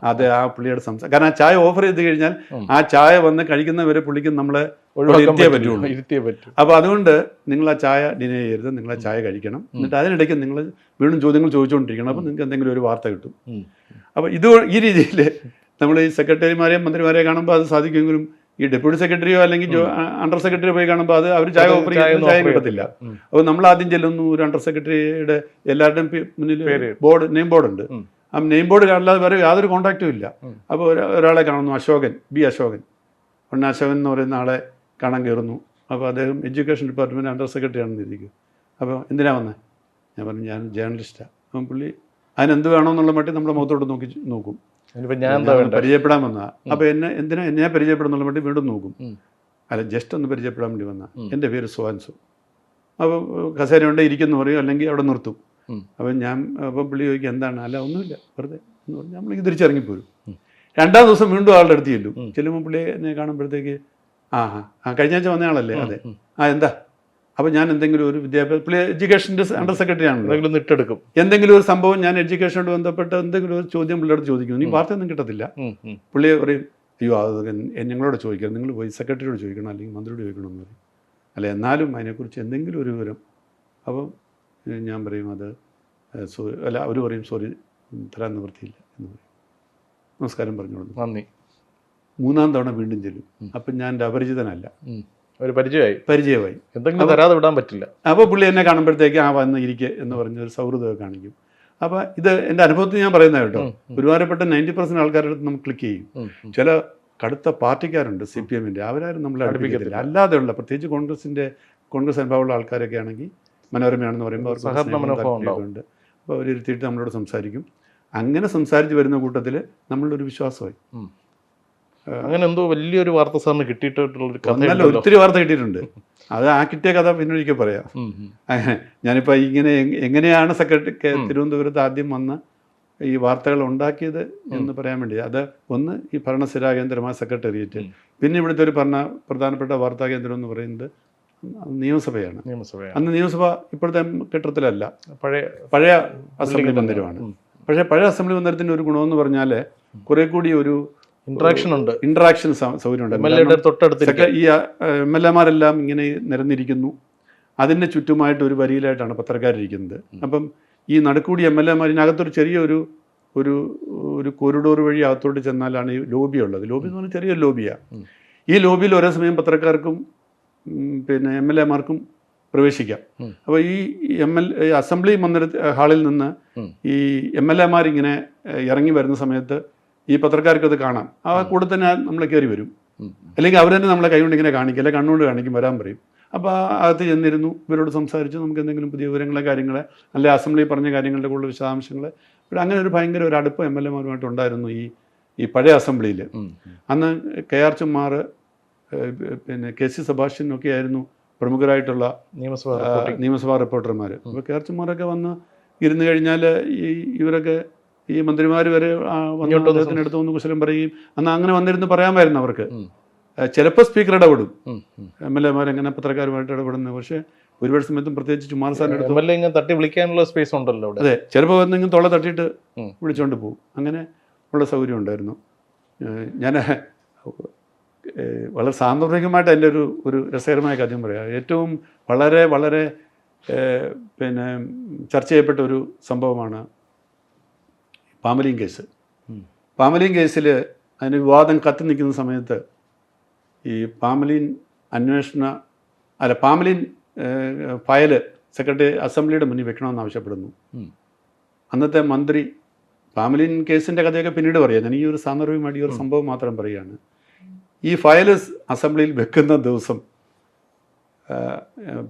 ആ പുള്ളിയുടെ സംസാരം, കാരണം ആ ചായ ഓഫർ ചെയ്ത് കഴിഞ്ഞാൽ ആ ചായ വന്ന് കഴിക്കുന്നവരെ പുള്ളിക്ക് നമ്മളെ ഇരുത്തിയേ പറ്റുള്ളൂ. അപ്പോൾ അതുകൊണ്ട് നിങ്ങൾ ആ ചായ ഡിനേ ചെയ്യരുത്, നിങ്ങൾ ആ ചായ കഴിക്കണം. എന്നിട്ട് അതിനിടയ്ക്ക് നിങ്ങൾ വീണ്ടും ചോദ്യങ്ങൾ ചോദിച്ചുകൊണ്ടിരിക്കണം. അപ്പോൾ നിങ്ങൾക്ക് എന്തെങ്കിലും ഒരു വാർത്ത കിട്ടും. അപ്പോൾ ഈ രീതിയിൽ നമ്മൾ ഈ സെക്രട്ടറിമാരെയും മന്ത്രിമാരെയും കാണുമ്പോൾ അത് സാധിക്കുമെങ്കിലും ഈ ഡെപ്യൂട്ടി സെക്രട്ടറിയോ അല്ലെങ്കിൽ അണ്ടർ സെക്രട്ടറിയോ പോയി കാണുമ്പോൾ അവർ ചായ ഓഫർ ചെയ്യുന്ന ചായ കിട്ടത്തില്ല. അപ്പോൾ നമ്മൾ ആദ്യം ചെല്ലുന്നു, ഒരു അണ്ടർ സെക്രട്ടറിയുടെ എല്ലാവരുടെയും മുന്നിൽ നെയിം ബോർഡ് ഉണ്ട്. ആ നെയിം ബോർഡ് കാണാതെ വേറെ യാതൊരു കോൺടാക്റ്റും ഇല്ല. അപ്പോൾ ഒരാളെ കാണുന്നു, ബി അശോകൻ എന്ന് പറയുന്ന ആളെ കാണാൻ കയറുന്നു. അപ്പോൾ അദ്ദേഹം എഡ്യൂക്കേഷൻ ഡിപ്പാർട്ട്മെൻറ്റ് അണ്ടർ സെക്രട്ടറി ആണെന്ന് ഇരിക്കും. അപ്പോൾ എന്തിനാ വന്നത്? ഞാൻ പറഞ്ഞു ഞാൻ ജേർണലിസ്റ്റാണ്. അപ്പം പുള്ളി അതിനെന്ത് വേണമെന്നുള്ള മട്ടിൽ നമ്മുടെ മുഖത്തോട്ട് നോക്കും. ഞാൻ പരിചയപ്പെടാൻ വന്നതാണ്. അപ്പോൾ എന്നെ പരിചയപ്പെടുന്നുള്ള വേണ്ടി വീണ്ടും നോക്കും. അല്ല, ജസ്റ്റ് ഒന്ന് പരിചയപ്പെടാൻ വേണ്ടി വന്ന. എൻ്റെ പേര് സുഹാൻസു. അപ്പോൾ കസേരയുണ്ട് ഇരിക്കുന്നു പറയും, അല്ലെങ്കിൽ അവിടെ നിർത്തും. അപ്പം പുള്ളി ചോദിക്കും എന്താണ്? അല്ല ഒന്നുമില്ല, വെറുതെ എന്ന് പറഞ്ഞാൽ നമ്മൾക്ക് തിരിച്ചിറങ്ങിപ്പോരും. രണ്ടാം ദിവസം വീണ്ടും ആളുടെ അടുത്ത് ചെല്ലുമ്പോൾ പുള്ളി എന്നെ കാണുമ്പോഴത്തേക്ക് കഴിഞ്ഞ ആഴ്ച വന്ന ആളല്ലേ? അതെ. എന്താ? അപ്പോൾ ഞാൻ എന്തെങ്കിലും ഒരു പുള്ളി എഡ്യൂക്കേഷൻ്റെ അണ്ടർ സെക്രട്ടറി ആണല്ലോ, ഇട്ടെടുക്കും. എന്തെങ്കിലും ഒരു സംഭവം ഞാൻ എഡ്യൂക്കേഷനോട് ബന്ധപ്പെട്ട് എന്തെങ്കിലും ഒരു ചോദ്യം പുള്ളിയോട് ചോദിക്കുന്നു. നീ വാർത്തയൊന്നും കിട്ടത്തില്ല. പുള്ളി പറയും, അയ്യോ അത് ഞങ്ങളോട് ചോദിക്കണം, നിങ്ങൾ പോയി സെക്രട്ടറിയോട് ചോദിക്കണം, അല്ലെങ്കിൽ മന്ത്രിയോട് ചോദിക്കണം എന്ന് പറയും. അല്ല എന്നാലും അതിനെക്കുറിച്ച് എന്തെങ്കിലും ഒരു വിവരം. അപ്പം ഞാൻ പറയും അവർ പറയും സോറി, തരാൻ നിവൃത്തിയില്ല എന്ന് പറയും. നമസ്കാരം പറഞ്ഞോളൂ, നന്ദി. മൂന്നാം തവണ വീണ്ടും ചെല്ലും. അപ്പം ഞാൻ എൻ്റെ അപരിചിതനല്ല, ഒരു പരിചയമായി. എന്തെങ്കിലും തരാതെ വിടാൻ പറ്റില്ല. അപ്പോൾ പുള്ളി എന്നെ കാണുമ്പോഴത്തേക്ക് വന്ന് ഇരിക്കുക എന്ന് പറഞ്ഞൊരു സൗഹൃദമൊക്കെ കാണിക്കും. അപ്പോൾ ഇത് എൻ്റെ അനുഭവത്തിൽ ഞാൻ പറയുന്നത് കേട്ടോ. ഒരുപാടുപെട്ട 90% ആൾക്കാരുടെ അടുത്ത് നമുക്ക് ക്ലിക്ക് ചെയ്യും. ചില കടുത്ത പാർട്ടിക്കാരുണ്ട്, CPM-ൻ്റെ, അവരാരും നമ്മളെ അടുപ്പിക്കത്തില്ല. അല്ലാതെയുള്ള പ്രത്യേകിച്ച് കോൺഗ്രസ് അനുഭവമുള്ള ആൾക്കാരൊക്കെ ആണെങ്കിൽ മനോരമയാണെന്ന് പറയുമ്പോൾ അവർക്ക് ഉണ്ട്. അപ്പോൾ അവരിരുത്തിയിട്ട് നമ്മളോട് സംസാരിക്കും. അങ്ങനെ സംസാരിച്ച് വരുന്ന കൂട്ടത്തിൽ നമ്മളുടെ ഒരു വിശ്വാസമായി. അങ്ങനെ എന്തോ വലിയൊരു വാർത്ത സാറിന് കിട്ടിയിട്ടുള്ളൊരു കഥ. ഒത്തിരി വാർത്ത കിട്ടിയിട്ടുണ്ട്. അത് ആ കിട്ടിയ കഥ പിന്നൊരിക്കൽ പറയാം. ഞാനിപ്പോൾ എങ്ങനെയാണ് തിരുവനന്തപുരത്ത് ആദ്യം വന്ന് ഈ വാർത്തകൾ ഉണ്ടാക്കിയത് എന്ന് പറയാൻ വേണ്ടി. അത് ഒന്ന് ഈ ഭരണസ്ഥിരാ കേന്ദ്രമായ സെക്രട്ടേറിയറ്റ്, പിന്നെ ഇവിടുത്തെ ഒരു പ്രധാനപ്പെട്ട വാർത്താ കേന്ദ്രം എന്ന് പറയുന്നത് നിയമസഭയാണ്. അന്ന് നിയമസഭ ഇപ്പോഴത്തെ കെട്ടിടത്തിലല്ല, പഴയ അസംബ്ലി മന്ദിരമാണ്. പക്ഷേ പഴയ അസംബ്ലി മന്ദിരത്തിൻ്റെ ഒരു ഗുണമെന്ന് പറഞ്ഞാൽ കുറേ കൂടി ഒരു ഇന്ററാക്ഷൻ സൗകര്യമുണ്ട്. ഈ MLA-മാരെല്ലാം ഇങ്ങനെ നിരന്നിരിക്കുന്നു. അതിൻ്റെ ചുറ്റുമായിട്ട് ഒരു വരിയിലായിട്ടാണ് പത്രക്കാരിരിക്കുന്നത്. അപ്പം ഈ നടുക്കൂടി MLA-മാരിനകത്തൊരു ചെറിയൊരു ഒരു കോറിഡോർ വഴി അകത്തോട്ട് ചെന്നാലാണ് ഈ ലോബി ഉള്ളത്. ലോബി എന്ന് പറഞ്ഞാൽ ചെറിയൊരു ലോബിയാണ്. ഈ ലോബിയിൽ ഒരേ സമയം പത്രക്കാർക്കും പിന്നെ MLA-മാർക്കും പ്രവേശിക്കാം. അപ്പോൾ ഈ അസംബ്ലി ഹാളിൽ നിന്ന് ഈ MLA-മാരിങ്ങനെ ഇറങ്ങി വരുന്ന സമയത്ത് ഈ പത്രക്കാർക്കത് കാണാം. ആ കൂടെ തന്നെ നമ്മളെ കയറി വരും. അല്ലെങ്കിൽ അവർ തന്നെ നമ്മളെ കൈകൊണ്ട് ഇങ്ങനെ കാണിക്കും, അല്ലെങ്കിൽ കണ്ണുകൊണ്ട് കാണിക്കും, വരാൻ പറയും. അപ്പോൾ അകത്ത് ചെന്നിരുന്നു, ഇവരോട് സംസാരിച്ച് നമുക്ക് എന്തെങ്കിലും പുതിയ വിവരങ്ങളെ കാര്യങ്ങളെ അല്ലെ അസംബ്ലി പറഞ്ഞ കാര്യങ്ങളുടെ കൂടുതൽ വിശദാംശങ്ങൾ. അങ്ങനെ ഒരു ഭയങ്കര ഒരു അടുപ്പ് MLA-മാരുമായിട്ട് ഉണ്ടായിരുന്നു ഈ പഴയ അസംബ്ലിയിൽ. അന്ന് KR ചുമ്മാർ, പിന്നെ KC സെബാസ്റ്റ്യനൊക്കെ ആയിരുന്നു പ്രമുഖരായിട്ടുള്ള നിയമസഭാ റിപ്പോർട്ടർമാർ. അപ്പോൾ KR ചുമ്മാറൊക്കെ വന്ന് ഇരുന്ന് കഴിഞ്ഞാൽ ഇവരൊക്കെ ഈ മന്ത്രിമാർ വരെ അദ്ദേഹത്തിനടുത്ത് വന്ന് കുശലം പറയുകയും അന്ന് അങ്ങനെ വന്നിരുന്ന് പറയാമായിരുന്നു അവർക്ക്. ചിലപ്പോൾ സ്പീക്കർ ഇടപെടും, MLA-മാർ എങ്ങനെ പത്രക്കാരുമായിട്ട് ഇടപെടുന്നത്. പക്ഷേ ഒരുപാട് സമയത്തും പ്രത്യേകിച്ച് ചുമ്മാർ സാറിൻ്റെ അടുത്ത് തട്ടി വിളിക്കാനുള്ള സ്പേസ് ഉണ്ടല്ലോ. അതെ, ചിലപ്പോൾ വന്നെങ്കിൽ തൊള്ള തട്ടിയിട്ട് വിളിച്ചുകൊണ്ട് പോകും. അങ്ങനെ ഉള്ള സൗകര്യം ഉണ്ടായിരുന്നു. ഞാൻ വളരെ സാന്ദർഭികമായിട്ട് എൻ്റെ ഒരു രസകരമായ കാര്യം പറയാം. ഏറ്റവും വളരെ വളരെ പിന്നെ ചർച്ച ചെയ്യപ്പെട്ട ഒരു സംഭവമാണ് പാമലീൻ കേസ്. പാമലീൻ കേസിൽ അതിന് വിവാദം കത്തി നിൽക്കുന്ന സമയത്ത് ഈ പാമലീൻ ഫയല് സെക്രട്ടറി അസംബ്ലിയുടെ മുന്നിൽ വെക്കണമെന്ന് ആവശ്യപ്പെടുന്നു. അന്നത്തെ മന്ത്രി പാമലിൻ കേസിൻ്റെ കഥയൊക്കെ പിന്നീട് പറയാം. ഞാൻ ഈ ഒരു സാന്ദർഭികമായിട്ട് ഈ ഒരു സംഭവം മാത്രം പറയുകയാണ്. ഈ ഫയൽ അസംബ്ലിയിൽ വെക്കുന്ന ദിവസം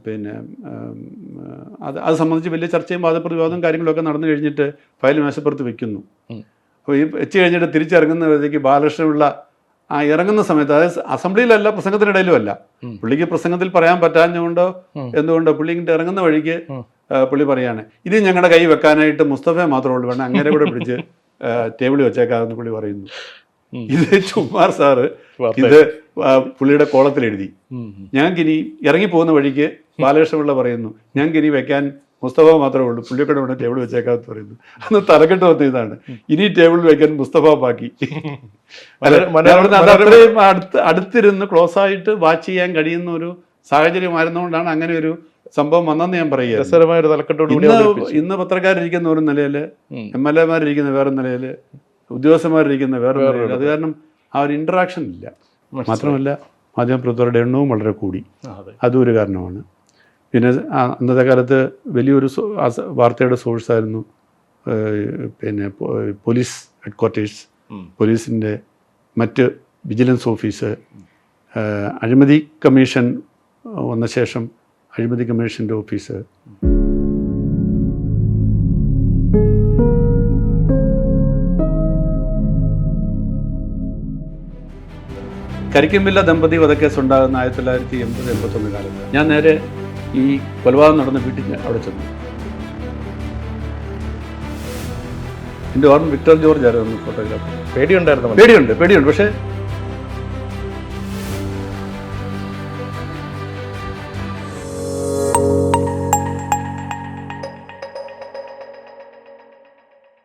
പിന്നെ അത് സംബന്ധിച്ച് വലിയ ചർച്ചയും വാദപ്രതിവാദവും കാര്യങ്ങളൊക്കെ നടന്നു കഴിഞ്ഞിട്ട് ഫയൽ മേശപ്പുറത്ത് വെക്കുന്നു. അപ്പോൾ ഈ വെച്ച് കഴിഞ്ഞിട്ട് തിരിച്ചിറങ്ങുന്നതിലേക്ക് ബാലകൃഷ്ണപിള്ള ഇറങ്ങുന്ന സമയത്ത്, അതായത് അസംബ്ലിയിലല്ല, പ്രസംഗത്തിനിടയിലും അല്ല, പുള്ളിക്ക് പ്രസംഗത്തിൽ പറയാൻ പറ്റാഞ്ഞുകൊണ്ടോ എന്തുകൊണ്ടോ പുള്ളി ഇങ്ങോട്ട് ഇറങ്ങുന്ന വഴിക്ക് പുള്ളി പറയാണ്, ഇത് ഞങ്ങളുടെ കൈ വെക്കാനായിട്ട് മുസ്തഫയെ മാത്രമേ ഉള്ളൂ, വേണം അങ്ങനെ കൂടെ പിടിച്ച് ടേബിളിൽ വെച്ചേക്കാമെന്ന് പുള്ളി പറയുന്നു. ഇത് ചുമ്മാർ സാറ് ഇത് പുള്ളിയുടെ കോളത്തിൽ എഴുതി. ഞങ്ങൾക്കിനി ഇറങ്ങിപ്പോകുന്ന വഴിക്ക് ബാലകൃഷ്ണപിള്ള പറയുന്നു, ഞങ്ങൾക്കിനി വെക്കാൻ മുസ്തഫ മാത്രമേ ഉള്ളൂ, പുള്ളിയൊക്കെ വേണം ടേബിൾ വെച്ചേക്കാമെന്ന് പറയുന്നു. അന്ന് തലക്കെട്ട് വന്ന ഇതാണ്, ഇനി ടേബിളിൽ വെക്കാൻ മുസ്തഫ ബാക്കി. അത്രയും അടുത്തിരുന്ന് ക്ലോസ് ആയിട്ട് വാച്ച് ചെയ്യാൻ കഴിയുന്ന ഒരു സാഹചര്യമായിരുന്നുകൊണ്ടാണ് അങ്ങനെ ഒരു സംഭവം വന്നെന്ന് ഞാൻ പറയുക. ഇന്ന് പത്രക്കാരിരിക്കുന്ന ഒരു നിലയിൽ, MLA മാരിരിക്കുന്ന വേറെ നിലയിൽ, ഉദ്യോഗസ്ഥന്മാരിരിക്കുന്ന വേറെ നിലയിൽ. അത് കാരണം ആ ഒരു ഇൻട്രാക്ഷൻ ഇല്ല. മാത്രമല്ല മാധ്യമപ്രവർത്തകരുടെ എണ്ണവും വളരെ കൂടി, അതും ഒരു കാരണമാണ്. പിന്നെ അന്നത്തെ കാലത്ത് വലിയൊരു വാർത്തയുടെ സോഴ്സായിരുന്നു പിന്നെ പോലീസ് ഹെഡ്ക്വാർട്ടേഴ്സ്, പോലീസിൻ്റെ മറ്റ് വിജിലൻസ് ഓഫീസ്. അഴിമതി കമ്മീഷൻ വന്ന ശേഷം അഴിമതി കമ്മീഷൻ്റെ ഓഫീസ്. കരിക്കുംപിള്ള ദമ്പതി വധക്കേസ് ഉണ്ടാകുന്ന 1980-81 കാലത്ത് ഞാൻ നേരെ ഈ കൊലപാതകം നടന്ന വീട്ടിൽ അവിടെ ചെന്നു. എൻ്റെ ഓർമ്മ വിക്ടർ ജോർജ് ആയിരുന്നു ഫോട്ടോഗ്രാഫർ. പേടിയുണ്ട്. പക്ഷേ